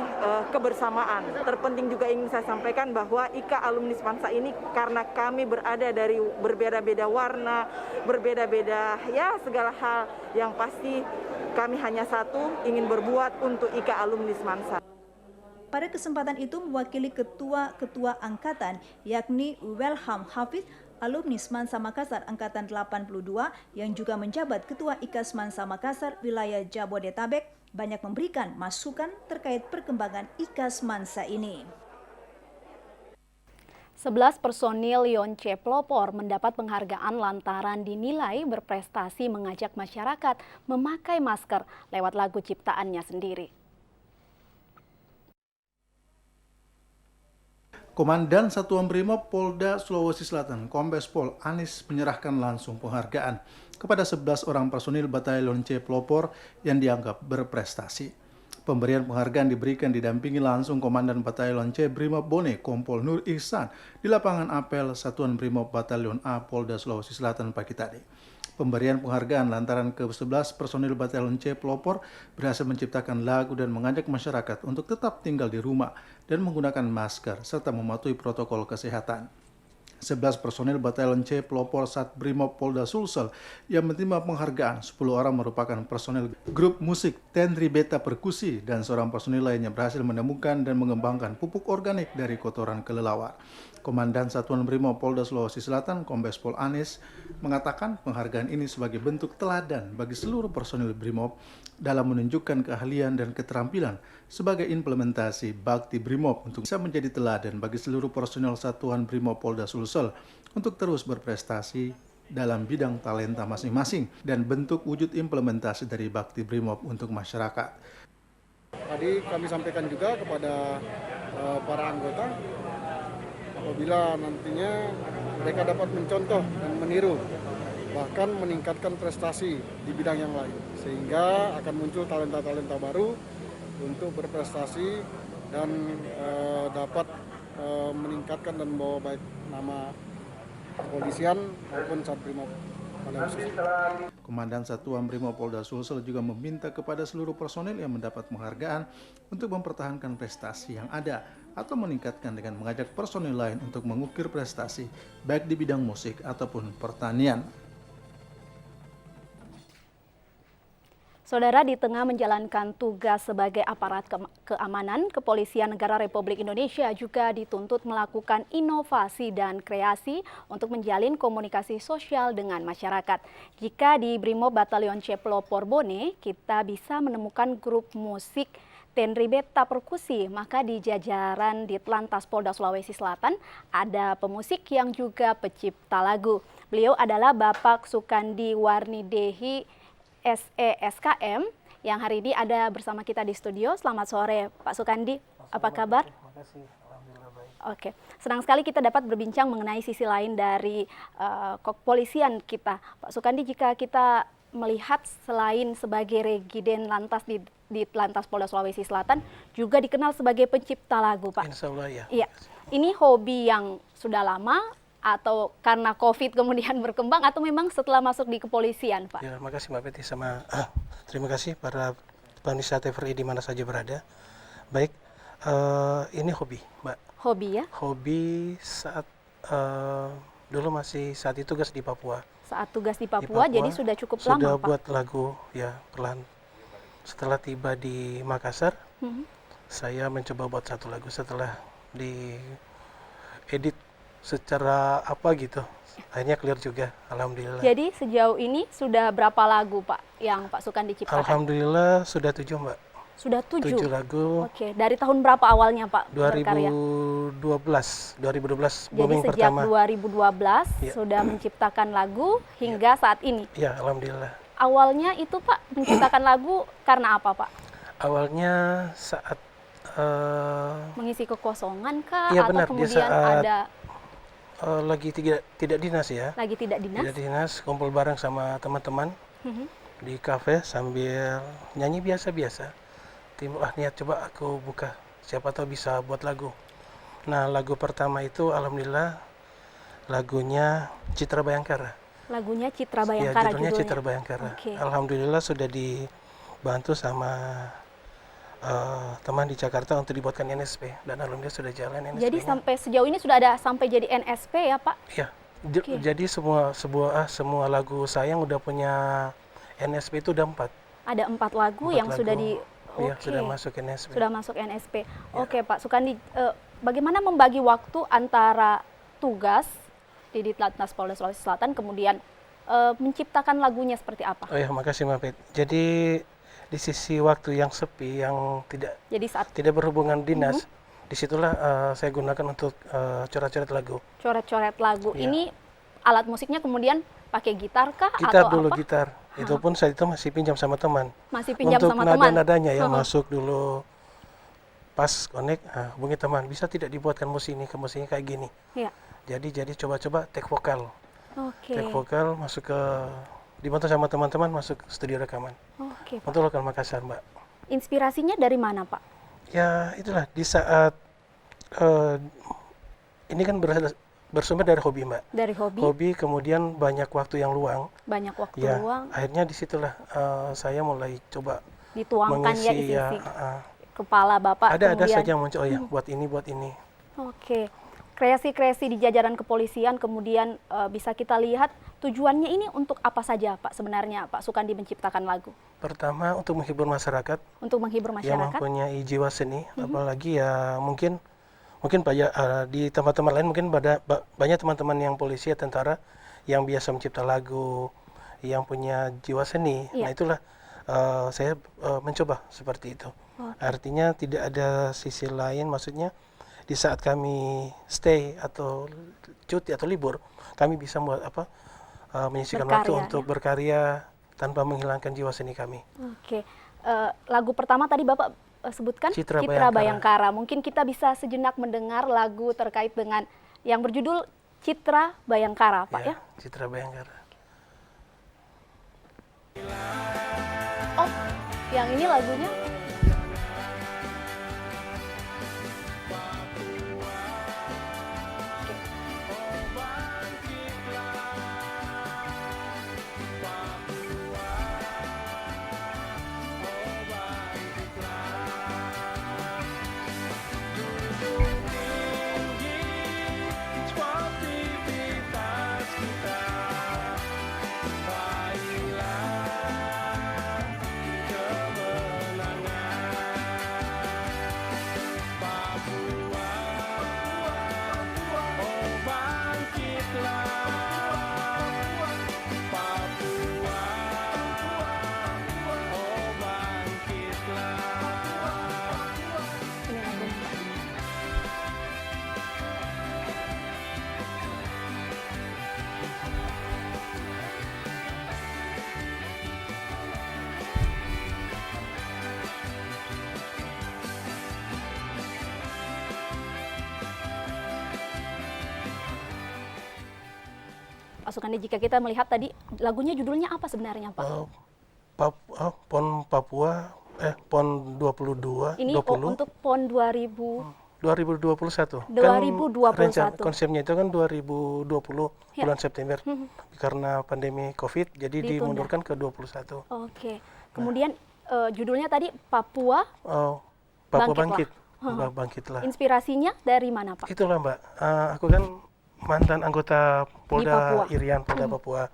kebersamaan. Terpenting juga ingin saya sampaikan bahwa IKA alumni Semansa ini karena kami berada dari berbeda-beda warna, berbeda-beda segala hal yang pasti kami hanya satu ingin berbuat untuk IKA alumni Semansa. Pada kesempatan itu mewakili ketua-ketua angkatan yakni Welham Hafid, alumni Semansa Makassar angkatan 82 yang juga menjabat Ketua IKAS Semansa Makassar wilayah Jabodetabek banyak memberikan masukan terkait perkembangan IKAS Semansa ini. 11 personil Yonce Pelopor mendapat penghargaan lantaran dinilai berprestasi mengajak masyarakat memakai masker lewat lagu ciptaannya sendiri. Komandan Satuan Brimob Polda Sulawesi Selatan, Kombes Pol Anis menyerahkan langsung penghargaan kepada 11 orang personil Batalion C Pelopor yang dianggap berprestasi. Pemberian penghargaan diberikan didampingi langsung Komandan Batalion C Brimob Bone, Kompol Nur Ihsan, di lapangan apel Satuan Brimob Batalion A Polda Sulawesi Selatan pagi tadi. Pemberian penghargaan lantaran ke-11 personil Batalion C Pelopor berhasil menciptakan lagu dan mengajak masyarakat untuk tetap tinggal di rumah dan menggunakan masker serta mematuhi protokol kesehatan. 11 personil Batalion C Pelopor Sat Brimob Polda Sulsel yang menerima penghargaan, 10 orang merupakan personil grup musik Tenri Beta Perkusi dan seorang personil lainnya berhasil menemukan dan mengembangkan pupuk organik dari kotoran kelelawar. Komandan Satuan Brimob Polda Sulawesi Selatan, Kombes Pol Anis, mengatakan penghargaan ini sebagai bentuk teladan bagi seluruh personil Brimob dalam menunjukkan keahlian dan keterampilan sebagai implementasi bakti Brimob untuk bisa menjadi teladan bagi seluruh personil Satuan Brimob Polda Sulsel untuk terus berprestasi dalam bidang talenta masing-masing dan bentuk wujud implementasi dari bakti Brimob untuk masyarakat. Tadi kami sampaikan juga kepada para anggota apabila nantinya mereka dapat mencontoh dan meniru, bahkan meningkatkan prestasi di bidang yang lain, sehingga akan muncul talenta-talenta baru untuk berprestasi dan dapat meningkatkan dan membawa baik nama kepolisian maupun Sat Brimob pada khususnya. Komandan Satuan Brimob Polda Sulsel juga meminta kepada seluruh personil yang mendapat penghargaan untuk mempertahankan prestasi yang ada atau meningkatkan dengan mengajak personil lain untuk mengukir prestasi baik di bidang musik ataupun pertanian. Saudara, di tengah menjalankan tugas sebagai aparat keamanan, Kepolisian Negara Republik Indonesia juga dituntut melakukan inovasi dan kreasi untuk menjalin komunikasi sosial dengan masyarakat. Jika di Brimob Batalion C Pelopor Bone, kita bisa menemukan grup musik Tenri Beta Perkusi, maka di jajaran Ditlantas Polda Sulawesi Selatan ada pemusik yang juga pencipta lagu. Beliau adalah Bapak Sukandi Warnidehi SESKM yang hari ini ada bersama kita di studio. Selamat sore Pak Sukandi, apa kabar? Terima kasih, alhamdulillah baik. Oke, senang sekali kita dapat berbincang mengenai sisi lain dari kepolisian kita. Pak Sukandi, jika kita melihat selain sebagai Regiden Lantas di Lantas Polda Sulawesi Selatan, juga dikenal sebagai pencipta lagu, Pak. Insya Allah ya. Iya, ini hobi yang sudah lama atau karena COVID kemudian berkembang atau memang setelah masuk di kepolisian, Pak? Ya, makasih Mbak Betty terima kasih para pemirsa TVRI di mana saja berada. Baik, ini hobi, Mbak. Hobi ya? Hobi saat dulu saat itu tugas di Papua. Saat tugas di Papua, jadi sudah cukup lama, Pak? Sudah buat lagu, ya pelan. Setelah tiba di Makassar, saya mencoba buat satu lagu setelah di edit secara apa gitu, akhirnya clear juga, alhamdulillah. Jadi sejauh ini sudah berapa lagu, Pak, yang Pak Sukandi ciptakan? Alhamdulillah sudah 7, Mbak. Sudah 7? 7 lagu. Oke, dari tahun berapa awalnya, Pak, berkarya? 2012 Jadi booming sejak pertama. 2012 ya. Sudah menciptakan lagu hingga saat ini? Ya, alhamdulillah. Awalnya itu, Pak, menciptakan lagu karena apa, Pak? Awalnya saat mengisi kekosongan kah? Ya, atau benar, kemudian saat ada lagi tidak dinas ya. Lagi tidak dinas? Tidak dinas, kumpul bareng sama teman-teman di kafe sambil nyanyi biasa-biasa. Timbul niat coba aku buka, siapa tahu bisa buat lagu. Nah, lagu pertama itu alhamdulillah lagunya Citra Bayangkara. Lagunya Citra Bayangkara ya, judulnya Citra Bayangkara. Okay. Alhamdulillah sudah dibantu sama teman di Jakarta untuk dibuatkan NSP dan alhamdulillah sudah jalan NSP-nya. Jadi sampai sejauh ini sudah ada sampai jadi NSP ya, Pak? Ya. Okay. Jadi semua lagu saya yang udah punya NSP itu udah 4. Ada 4 lagu yang sudah di sudah masuk NSP. Sudah masuk NSP. Ya. Oke, Pak Sukandi, bagaimana membagi waktu antara tugas di Ditlantas Polda Sulawesi Selatan kemudian menciptakan lagunya seperti apa? Oh ya, makasih Mbak Pet. Jadi di sisi waktu yang sepi, yang tidak berhubungan dinas, disitulah saya gunakan untuk coret-coret lagu. Coret-coret lagu. Ya. Ini alat musiknya kemudian pakai gitar kah gitar atau dulu, apa? Gitar. Itu pun saat itu masih pinjam sama teman. Masih pinjam untuk sama teman? Untuk nada-nadanya ya, masuk dulu pas connect, hubungi teman. Bisa tidak dibuatkan musiknya kayak gini? Ya. Jadi coba-coba take vokal. Oke. Take vokal masuk ke dibantu sama teman-teman masuk studio rekaman. Oke, Pak. Untuk lokal Makassar, Mbak. Inspirasinya dari mana, Pak? Ya, itulah di saat ini kan bersumber dari hobi, Mbak. Dari hobi. Hobi, kemudian banyak waktu yang luang. Banyak waktu ya, luang. Akhirnya disitulah saya mulai coba dituangkan mengisi, ya isi kepala Bapak. Ada saja yang muncul, buat ini. Oke. Kreasi-kreasi di jajaran kepolisian kemudian bisa kita lihat tujuannya ini untuk apa saja, Pak, sebenarnya Pak Sukandi menciptakan lagu? Pertama untuk menghibur masyarakat. Untuk menghibur masyarakat. Yang mempunyai jiwa seni, apalagi ya mungkin di tempat-tempat lain mungkin banyak teman-teman yang polisi, tentara yang biasa mencipta lagu, yang punya jiwa seni. Nah itulah saya mencoba seperti itu. Artinya tidak ada sisi lain, maksudnya di saat kami stay atau cuti atau libur, kami bisa menyisihkan waktu untuk berkarya tanpa menghilangkan jiwa seni kami. Oke, lagu pertama tadi Bapak sebutkan Citra Bayangkara. Mungkin kita bisa sejenak mendengar lagu terkait dengan yang berjudul Citra Bayangkara, Pak ya? Citra Bayangkara. Oh, yang ini lagunya? Sukandi, jika kita melihat tadi lagunya judulnya apa sebenarnya Pak? PON Papua, PON 22, Ini 20. untuk PON 2021. 2021. Konsepnya itu kan 2020 Ya. bulan September. Karena pandemi Covid, jadi Ditunda. dimundurkan ke 21. Oke. Kemudian judulnya tadi Papua Papua Bangkit Bangkitlah. Inspirasinya dari mana Pak? Itulah Mbak, aku kan mantan anggota Papua. Polda Irian, Polda Papua.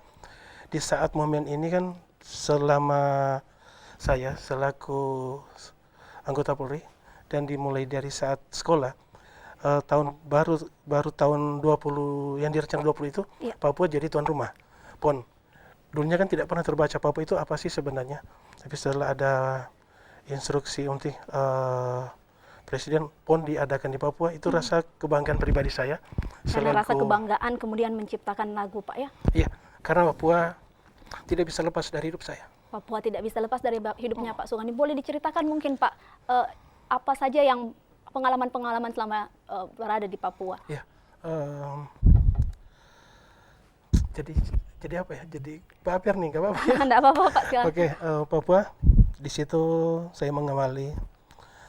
Di saat momen ini kan selama saya selaku anggota Polri dan dimulai dari saat sekolah, tahun baru tahun 20 yang direncanakan 20 itu, Iya. Papua jadi tuan rumah PON. Dulunya kan tidak pernah terbaca Papua itu apa sih sebenarnya. Tapi setelah ada instruksi untuk Presiden PON diadakan di Papua, itu rasa kebanggaan pribadi saya. Karena rasa kebanggaan kemudian menciptakan lagu Pak ya? Iya, karena Papua tidak bisa lepas dari hidup saya. Papua tidak bisa lepas dari hidupnya Pak Sukandi. Boleh diceritakan mungkin Pak, apa saja yang pengalaman-pengalaman selama berada di Papua? Ya, jadi apa ya? Jadi pamer nih, nggak apa-apa ya? Nggak apa-apa Pak, silakan. Oke, Papua, di situ saya mengawali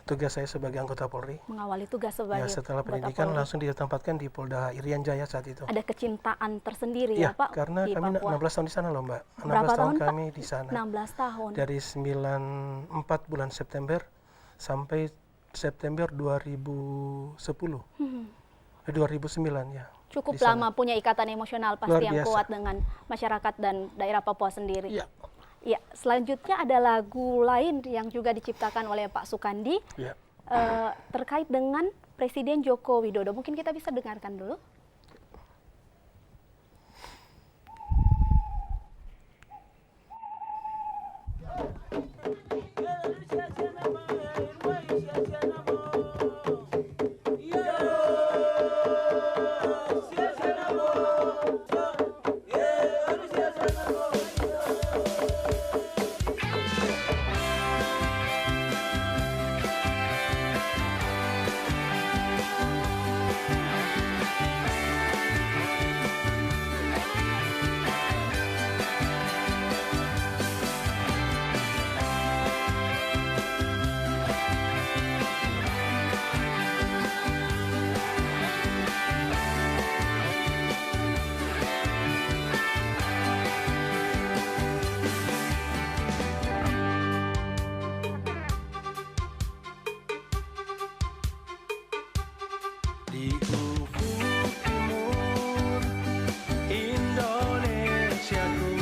tugas saya sebagai anggota Polri. Mengawali tugas sebagai Ya, setelah anggota pendidikan Polri. langsung ditempatkan di Polda Irian Jaya saat itu. Ada kecintaan tersendiri Ya, ya Pak karena di kami Papua. 16 tahun di sana loh Mbak. 16 Berapa tahun Pak? kami di sana. 16 tahun. Dari 94 bulan September sampai September 2010. 2009 ya. Cukup di sana. lama, punya ikatan emosional Luar pasti yang biasa. kuat dengan masyarakat dan daerah Papua sendiri. Iya. Ya, selanjutnya ada lagu lain yang juga diciptakan oleh Pak Sukandi Iya. terkait dengan Presiden Joko Widodo. Mungkin kita bisa dengarkan dulu. Di ufuk timur Indonesiaku,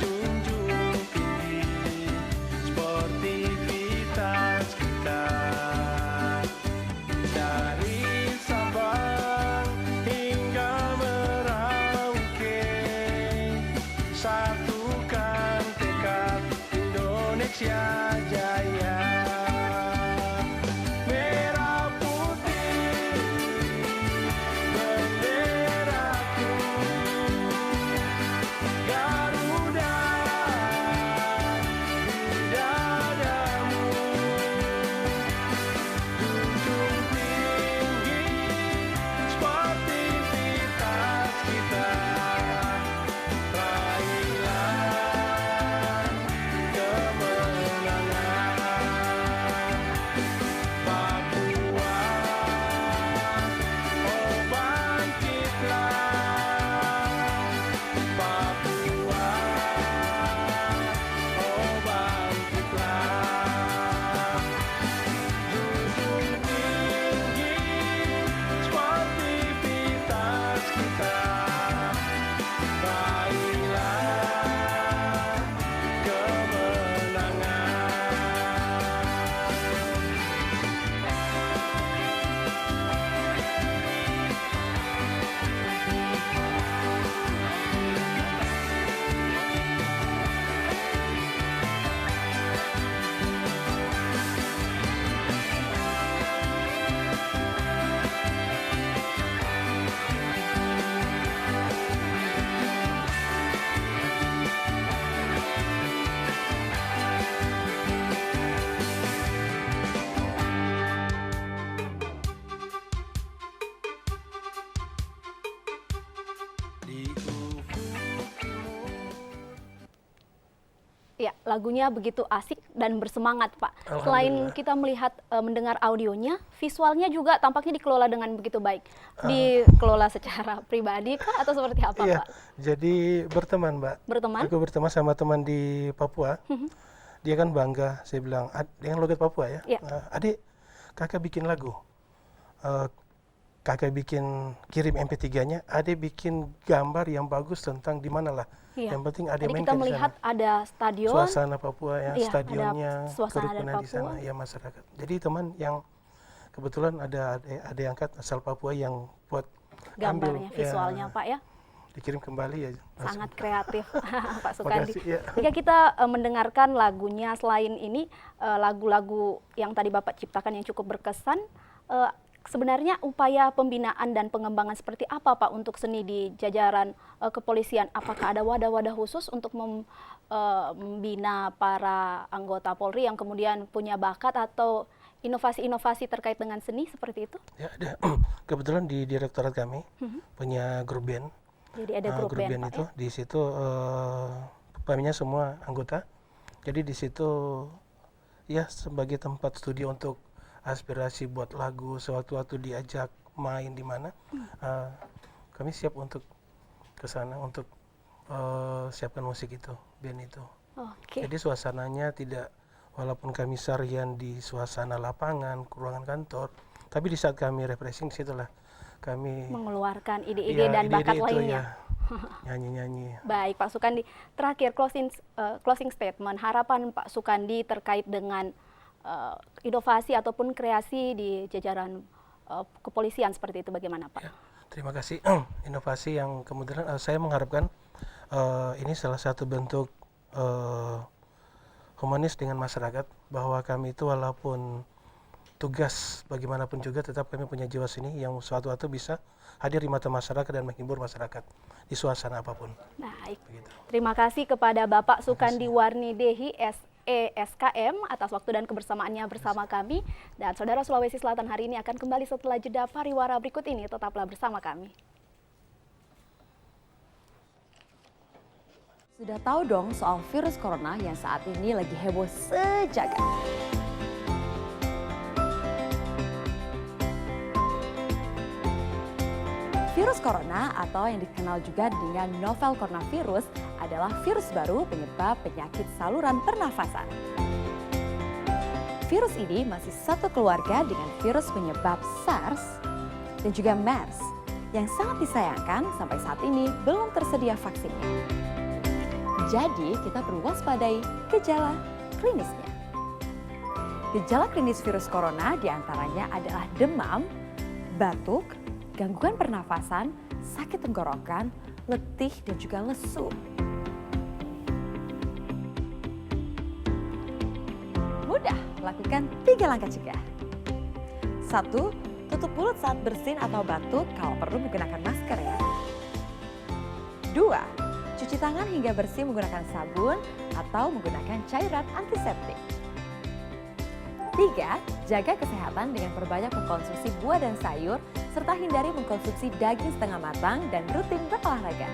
junjung tinggi sportivitas kita. Dari Sabang hingga Merauke, satukan tekad Indonesia Jaya. Kemenangan Ya, lagunya begitu asik dan bersemangat, Pak. Selain kita melihat mendengar audionya, visualnya juga tampaknya dikelola dengan begitu baik. Dikelola secara pribadi kah atau seperti apa, Iya, Pak? jadi berteman, Mbak. Berteman? Aku berteman sama teman di Papua. Dia kan bangga, saya bilang, dengan logat Papua ya. Iya. Adik, kakak bikin lagu. Kakak bikin kirim MP3-nya, adik bikin gambar yang bagus tentang di mana lah. Iya. Yang penting ada Tadi main kita di melihat sana. ada stadion. Suasana Papua ya, Iya, stadionnya, ada suasana kerukunan dari di sana, Papua. ya masyarakat. Jadi teman yang kebetulan ada angkat asal Papua yang buat Gambarnya, ambil, visualnya, ya, Pak ya. dikirim kembali ya. Sangat kreatif, Pak Sukandi. Makasih, ya. Jika kita mendengarkan lagunya, selain ini lagu-lagu yang tadi Bapak ciptakan yang cukup berkesan, sebenarnya upaya pembinaan dan pengembangan seperti apa Pak untuk seni di jajaran kepolisian? Apakah ada wadah-wadah khusus untuk membina para anggota Polri yang kemudian punya bakat atau inovasi-inovasi terkait dengan seni seperti itu? Ya, ada. Kebetulan di direktorat kami punya grup band. Jadi ada grup band, Pak, itu, ya? di situ kaminya semua anggota. Jadi di situ ya sebagai tempat studio untuk aspirasi buat lagu, sewaktu-waktu diajak main di mana, kami siap untuk ke sana untuk siapkan musik itu, band itu. Oke. Jadi suasananya tidak, walaupun kami seharian di suasana lapangan, ruangan kantor, tapi di saat kami refreshing situlah kami mengeluarkan ide-ide dan bakat itu, lainnya. Nyanyi-nyanyi. Baik, Pak Sukandi. Terakhir closing statement, harapan Pak Sukandi terkait dengan inovasi ataupun kreasi di jajaran kepolisian seperti itu bagaimana, Pak? Ya, terima kasih. Inovasi yang kemudian saya mengharapkan ini salah satu bentuk humanis dengan masyarakat, bahwa kami itu walaupun tugas bagaimanapun juga tetap kami punya jiwa seni yang suatu waktu bisa hadir di mata masyarakat dan menghibur masyarakat di suasana apapun. Baik. Terima kasih kepada Bapak Sukandi Warnidehi SESKM atas waktu dan kebersamaannya bersama kami. Dan Saudara Sulawesi Selatan hari ini akan kembali setelah jeda pariwara berikut ini. Tetaplah bersama kami. Sudah tahu dong soal virus corona yang saat ini lagi heboh sejagat. Virus corona atau yang dikenal juga dengan novel coronavirus adalah virus baru penyebab penyakit saluran pernafasan. Virus ini masih satu keluarga dengan virus penyebab SARS dan juga MERS yang sangat disayangkan sampai saat ini belum tersedia vaksinnya. Jadi kita perlu waspadai gejala klinisnya. Gejala klinis virus corona diantaranya adalah demam, batuk, gangguan pernafasan, sakit tenggorokan, letih, dan juga lesu. Mudah, lakukan 3 langkah cegah. 1. Tutup mulut saat bersin atau batuk, kalau perlu menggunakan masker ya. 2. Cuci tangan hingga bersih menggunakan sabun atau menggunakan cairan antiseptik. 3. Jaga kesehatan dengan perbanyak mengkonsumsi buah dan sayur, serta hindari mengkonsumsi daging setengah matang dan rutin berolahraga.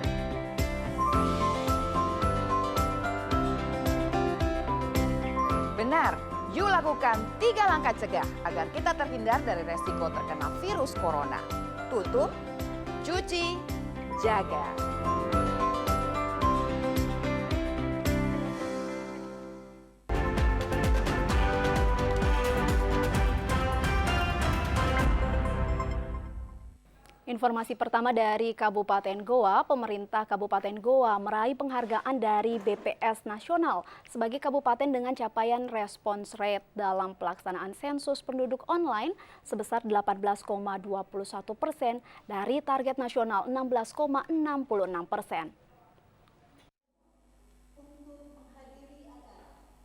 Benar, yuk lakukan 3 langkah cegah agar kita terhindar dari resiko terkena virus corona. Tutup, cuci, jaga. Informasi pertama dari Kabupaten Goa, pemerintah Kabupaten Goa meraih penghargaan dari BPS Nasional sebagai kabupaten dengan capaian response rate dalam pelaksanaan sensus penduduk online sebesar 18,21% dari target nasional 16,66%.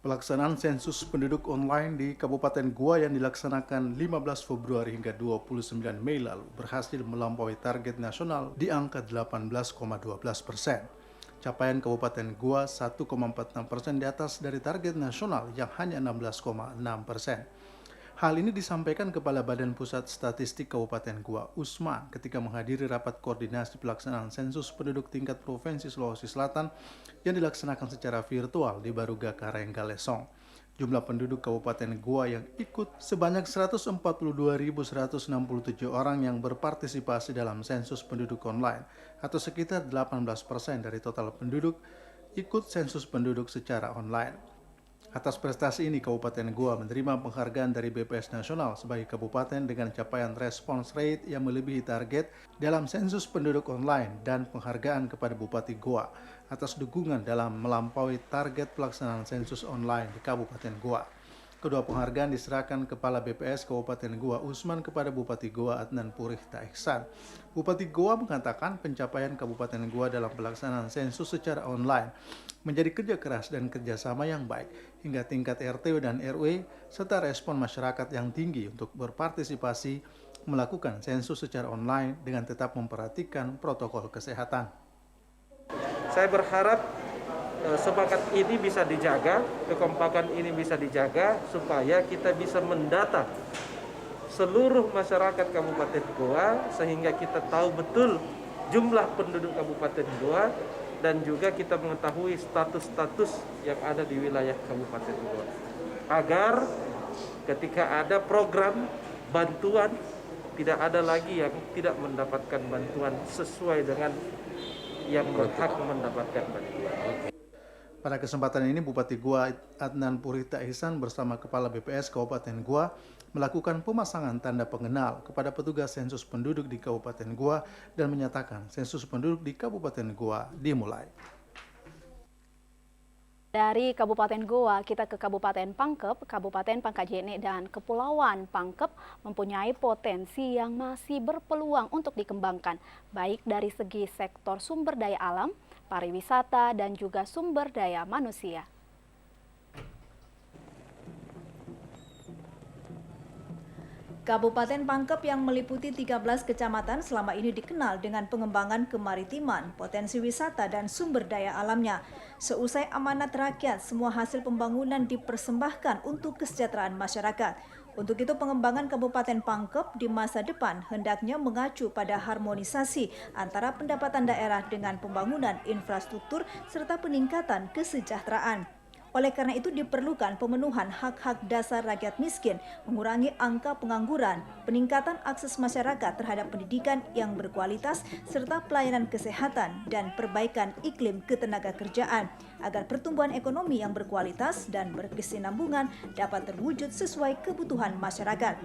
Pelaksanaan sensus penduduk online di Kabupaten Goa yang dilaksanakan 15 Februari hingga 29 Mei lalu berhasil melampaui target nasional di angka 18,12%. Capaian Kabupaten Goa 1,46% di atas dari target nasional yang hanya 16,6%. Hal ini disampaikan Kepala Badan Pusat Statistik Kabupaten Goa, Usman, ketika menghadiri rapat koordinasi pelaksanaan sensus penduduk tingkat Provinsi Sulawesi Selatan yang dilaksanakan secara virtual di Baruga Karanggalesong. Jumlah penduduk Kabupaten Goa yang ikut sebanyak 142.167 orang yang berpartisipasi dalam sensus penduduk online, atau sekitar 18% dari total penduduk ikut sensus penduduk secara online. Atas prestasi ini, Kabupaten Goa menerima penghargaan dari BPS Nasional sebagai kabupaten dengan capaian response rate yang melebihi target dalam sensus penduduk online dan penghargaan kepada Bupati Goa atas dukungan dalam melampaui target pelaksanaan sensus online di Kabupaten Goa. Kedua penghargaan diserahkan Kepala BPS Kabupaten Goa Usman kepada Bupati Goa Adnan Purihta Ihsan. Bupati Goa mengatakan pencapaian Kabupaten Goa dalam pelaksanaan sensus secara online menjadi kerja keras dan kerjasama yang baik hingga tingkat RT dan RW serta respon masyarakat yang tinggi untuk berpartisipasi melakukan sensus secara online dengan tetap memperhatikan protokol kesehatan. Saya berharap semangat ini bisa dijaga, kekompakan ini bisa dijaga supaya kita bisa mendata seluruh masyarakat Kabupaten Goa sehingga kita tahu betul jumlah penduduk Kabupaten Goa dan juga kita mengetahui status-status yang ada di wilayah Kabupaten Goa. Agar ketika ada program bantuan tidak ada lagi yang tidak mendapatkan bantuan sesuai dengan yang berhak mendapatkan bantuan. Pada kesempatan ini, Bupati Goa Adnan Purihta Ihsan bersama Kepala BPS Kabupaten Goa melakukan pemasangan tanda pengenal kepada petugas sensus penduduk di Kabupaten Goa dan menyatakan sensus penduduk di Kabupaten Goa dimulai. Dari Kabupaten Goa, kita ke Kabupaten Pangkep, Kabupaten Pangkajene, dan Kepulauan Pangkep mempunyai potensi yang masih berpeluang untuk dikembangkan, baik dari segi sektor sumber daya alam, pariwisata, dan juga sumber daya manusia. Kabupaten Pangkep yang meliputi 13 kecamatan selama ini dikenal dengan pengembangan kemaritiman, potensi wisata, dan sumber daya alamnya. Seusai amanat rakyat, semua hasil pembangunan dipersembahkan untuk kesejahteraan masyarakat. Untuk itu, pengembangan Kabupaten Pangkep di masa depan hendaknya mengacu pada harmonisasi antara pendapatan daerah dengan pembangunan infrastruktur serta peningkatan kesejahteraan. Oleh karena itu diperlukan pemenuhan hak-hak dasar rakyat miskin, mengurangi angka pengangguran, peningkatan akses masyarakat terhadap pendidikan yang berkualitas, serta pelayanan kesehatan dan perbaikan iklim ketenagakerjaan agar pertumbuhan ekonomi yang berkualitas dan berkesinambungan dapat terwujud sesuai kebutuhan masyarakat.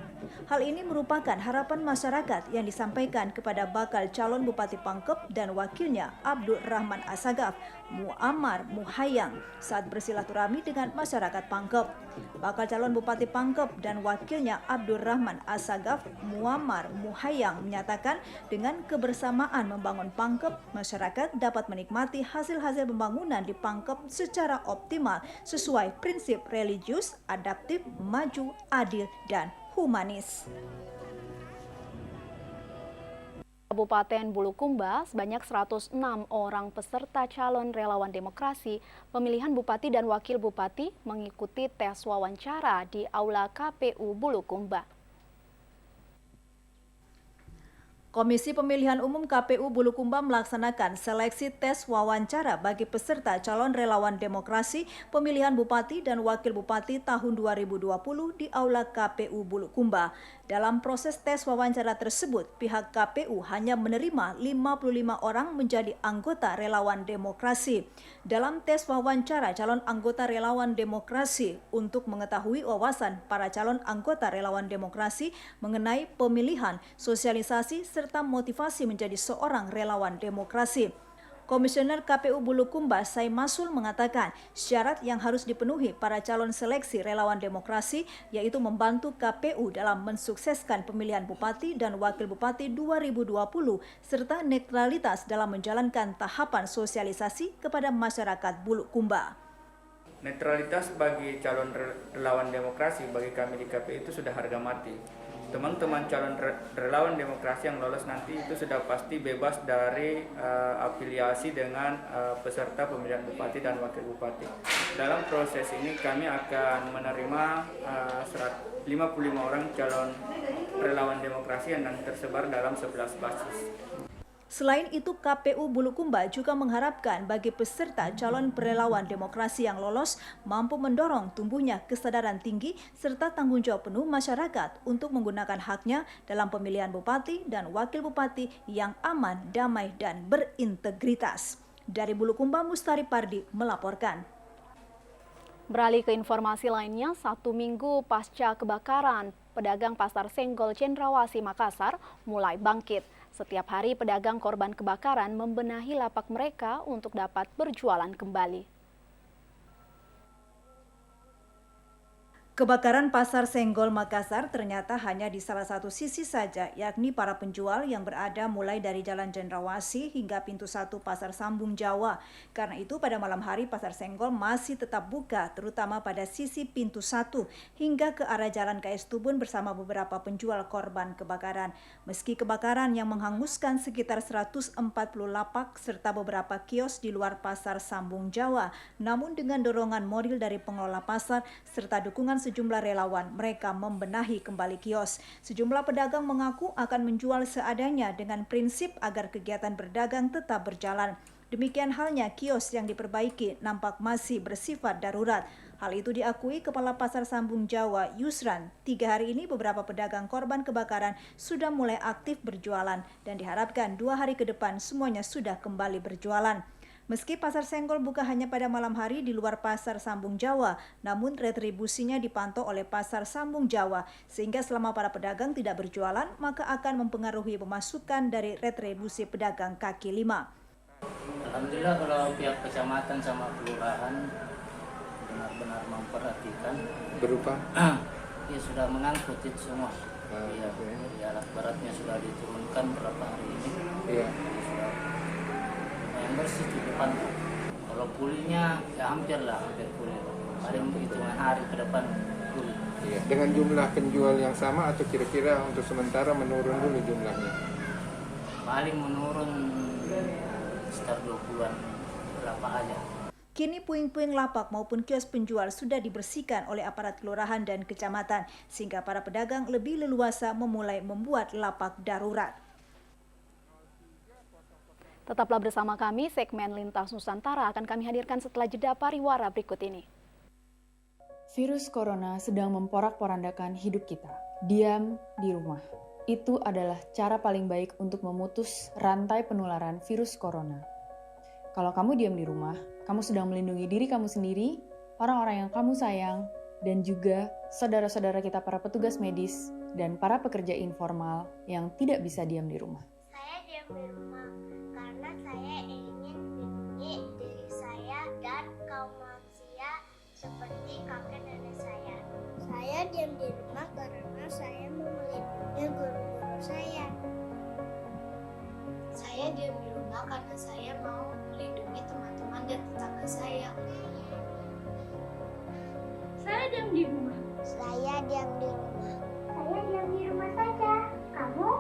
Hal ini merupakan harapan masyarakat yang disampaikan kepada bakal calon Bupati Pangkep dan wakilnya Abdul Rahman Asagaf, Muammar Muhayyang saat bersilaturahmi dengan masyarakat Pangkep. Bakal calon Bupati Pangkep dan wakilnya Abdul Rahman Asagaf, Muammar Muhayyang menyatakan dengan kebersamaan membangun Pangkep, masyarakat dapat menikmati hasil-hasil pembangunan di Pangkep secara optimal sesuai prinsip religius, adaptif, maju, adil, dan humanis. Kabupaten Bulukumba, sebanyak 106 orang peserta calon relawan demokrasi pemilihan Bupati dan Wakil Bupati mengikuti tes wawancara di Aula KPU Bulukumba. Komisi Pemilihan Umum KPU Bulukumba melaksanakan seleksi tes wawancara bagi peserta calon relawan demokrasi pemilihan Bupati dan Wakil Bupati tahun 2020 di Aula KPU Bulukumba. Dalam proses tes wawancara tersebut, pihak KPU hanya menerima 55 orang menjadi anggota relawan demokrasi. Dalam tes wawancara calon anggota relawan demokrasi untuk mengetahui wawasan para calon anggota relawan demokrasi mengenai pemilihan, sosialisasi, serta motivasi menjadi seorang relawan demokrasi. Komisioner KPU Bulukumba Saimasul mengatakan syarat yang harus dipenuhi para calon seleksi relawan demokrasi yaitu membantu KPU dalam mensukseskan pemilihan Bupati dan Wakil Bupati 2020 serta netralitas dalam menjalankan tahapan sosialisasi kepada masyarakat Bulukumba. Netralitas bagi calon relawan demokrasi bagi kami di KPU itu sudah harga mati. teman-teman calon relawan demokrasi yang lolos nanti itu sudah pasti bebas dari afiliasi dengan peserta pemilihan bupati dan wakil bupati. Dalam proses ini kami akan menerima 55 orang calon relawan demokrasi yang tersebar dalam 11 basis. Selain itu, KPU Bulukumba juga mengharapkan bagi peserta calon relawan demokrasi yang lolos mampu mendorong tumbuhnya kesadaran tinggi serta tanggung jawab penuh masyarakat untuk menggunakan haknya dalam pemilihan bupati dan wakil bupati yang aman, damai, dan berintegritas. Dari Bulukumba, Mustari Pardi melaporkan. Beralih ke informasi lainnya, 1 minggu pasca kebakaran, pedagang Pasar Senggol Cendrawasih Makassar mulai bangkit. Setiap hari pedagang korban kebakaran membenahi lapak mereka untuk dapat berjualan kembali. Kebakaran Pasar Senggol Makassar ternyata hanya di salah satu sisi saja, yakni para penjual yang berada mulai dari Jalan Cendrawasih hingga pintu 1 Pasar Sambung Jawa. Karena itu pada malam hari Pasar Senggol masih tetap buka, terutama pada sisi pintu 1 hingga ke arah Jalan KS Tubun bersama beberapa penjual korban kebakaran. Meski kebakaran yang menghanguskan sekitar 140 lapak serta beberapa kios di luar Pasar Sambung Jawa, namun dengan dorongan moral dari pengelola pasar serta dukungan sejumlah relawan, mereka membenahi kembali kios. Sejumlah pedagang mengaku akan menjual seadanya dengan prinsip agar kegiatan berdagang tetap berjalan. Demikian halnya kios yang diperbaiki nampak masih bersifat darurat. Hal itu diakui Kepala Pasar Sambung Jawa, Yusran. 3 hari ini beberapa pedagang korban kebakaran sudah mulai aktif berjualan dan diharapkan 2 hari ke depan semuanya sudah kembali berjualan. Meski Pasar Senggol buka hanya pada malam hari di luar Pasar Sambung Jawa, namun retribusinya dipantau oleh Pasar Sambung Jawa, sehingga selama para pedagang tidak berjualan, maka akan mempengaruhi pemasukan dari retribusi pedagang kaki lima. Alhamdulillah kalau pihak kecamatan sama kelurahan benar-benar memperhatikan. Berupa? Ya sudah mengangkut itu semua. Alat beratnya sudah diturunkan berapa hari ini. Iya. Sudah yang bersih di depan. Kalau pulihnya ya hampir pulih. Paling hitungan hari ke depan pulih. Iya. Dengan jumlah penjual yang sama atau kira-kira untuk sementara menurun dulu jumlahnya? Paling menurun sekitar 20-an berapa aja. Kini puing-puing lapak maupun kios penjual sudah dibersihkan oleh aparat kelurahan dan kecamatan, sehingga para pedagang lebih leluasa memulai membuat lapak darurat. Tetaplah bersama kami, segmen Lintas Nusantara akan kami hadirkan setelah jeda pariwara berikut ini. Virus corona sedang memporak-porandakan hidup kita. Diam di rumah. Itu adalah cara paling baik untuk memutus rantai penularan virus corona. Kalau kamu diam di rumah, kamu sedang melindungi diri kamu sendiri, orang-orang yang kamu sayang, dan juga saudara-saudara kita para petugas medis dan para pekerja informal yang tidak bisa diam di rumah. Saya diam di rumah karena saya ingin melindungi diri saya dan kaum manusia seperti kakek nenek saya. Saya diam di rumah karena saya mau melindungi guru-guru saya. Saya diam di rumah karena saya mau melindungi teman-teman dan tetangga saya. Saya diam di rumah. Saya diam di rumah. Saya diam di rumah saja. Kamu?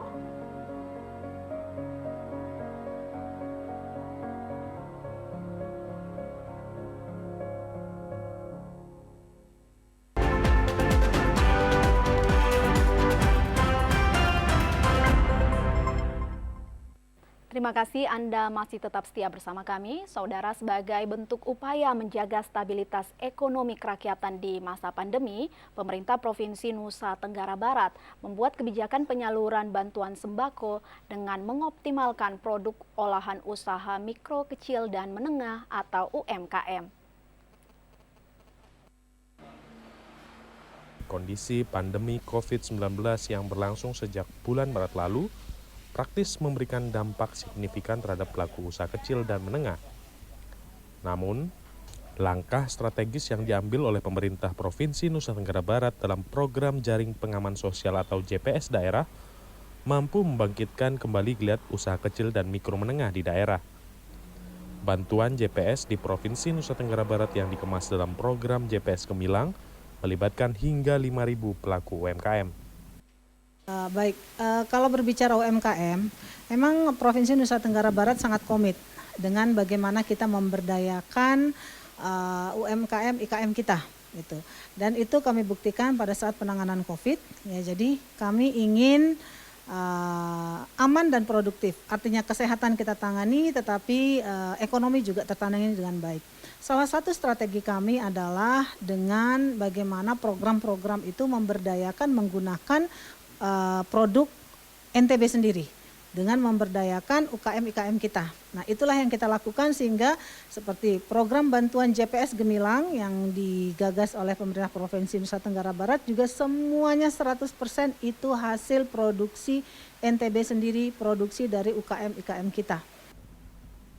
Terima kasih Anda masih tetap setia bersama kami. Saudara, sebagai bentuk upaya menjaga stabilitas ekonomi kerakyatan di masa pandemi, pemerintah Provinsi Nusa Tenggara Barat membuat kebijakan penyaluran bantuan sembako dengan mengoptimalkan produk olahan usaha mikro, kecil, dan menengah atau UMKM. Kondisi pandemi COVID-19 yang berlangsung sejak bulan Maret lalu praktis memberikan dampak signifikan terhadap pelaku usaha kecil dan menengah. Namun, langkah strategis yang diambil oleh pemerintah Provinsi Nusa Tenggara Barat dalam program Jaring Pengaman Sosial atau JPS daerah mampu membangkitkan kembali geliat usaha kecil dan mikro menengah di daerah. Bantuan JPS di Provinsi Nusa Tenggara Barat yang dikemas dalam program JPS Gemilang melibatkan hingga 5.000 pelaku UMKM. Kalau berbicara UMKM, memang Provinsi Nusa Tenggara Barat sangat komit dengan bagaimana kita memberdayakan UMKM IKM kita, gitu. Dan itu kami buktikan pada saat penanganan COVID. Ya, jadi kami ingin aman dan produktif. Artinya kesehatan kita tangani, tetapi ekonomi juga tertangani dengan baik. Salah satu strategi kami adalah dengan bagaimana program-program itu memberdayakan menggunakan produk NTB sendiri dengan memberdayakan UKM-IKM kita. Nah, itulah yang kita lakukan sehingga seperti program bantuan JPS Gemilang yang digagas oleh pemerintah Provinsi Nusa Tenggara Barat juga semuanya 100% itu hasil produksi NTB sendiri, produksi dari UKM-IKM kita.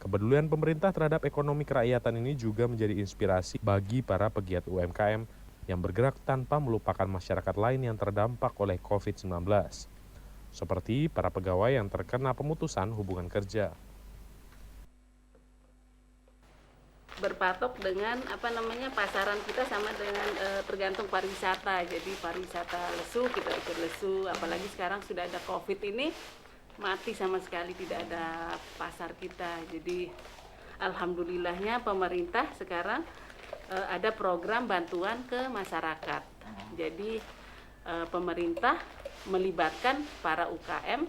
Kepedulian pemerintah terhadap ekonomi kerakyatan ini juga menjadi inspirasi bagi para pegiat UMKM yang bergerak tanpa melupakan masyarakat lain yang terdampak oleh COVID-19, seperti para pegawai yang terkena pemutusan hubungan kerja. Berpatok dengan pasaran kita sama dengan tergantung pariwisata. Jadi pariwisata lesu, kita ikut lesu, apalagi sekarang sudah ada COVID ini, mati sama sekali, tidak ada pasar kita. Jadi alhamdulillahnya pemerintah sekarang ada program bantuan ke masyarakat. Jadi pemerintah melibatkan para UKM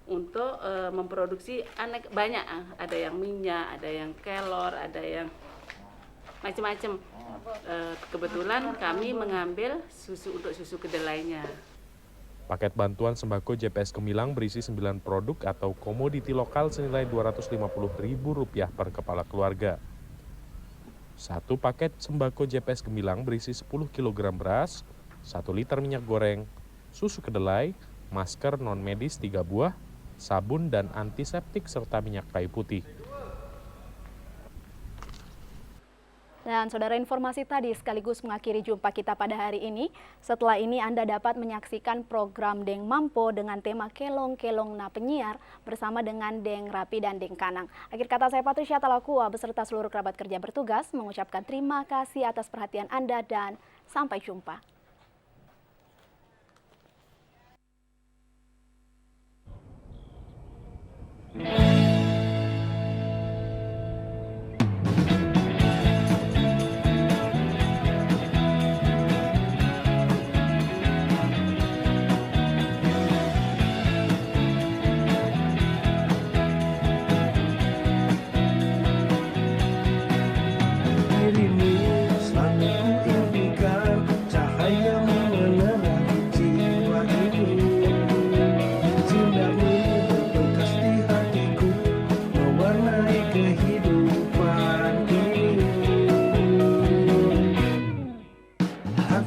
untuk memproduksi banyak. Ada yang minyak, ada yang kelor, ada yang macam-macam. Kebetulan kami mengambil susu untuk susu kedelainya. Paket bantuan sembako JPS Gemilang berisi 9 produk atau komoditi lokal senilai Rp250.000 per kepala keluarga. Satu paket sembako JPS Gemilang berisi 10 kg beras, 1 liter minyak goreng, susu kedelai, masker non-medis 3 buah, sabun dan antiseptik serta minyak kayu putih. Dan saudara, informasi tadi sekaligus mengakhiri jumpa kita pada hari ini. Setelah ini Anda dapat menyaksikan program Deng Mampo dengan tema Kelong-Kelong na Penyiar bersama dengan Deng Rapi dan Deng Kanang. Akhir kata saya Patricia Talakua beserta seluruh kerabat kerja bertugas mengucapkan terima kasih atas perhatian Anda dan sampai jumpa.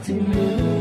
Hatimu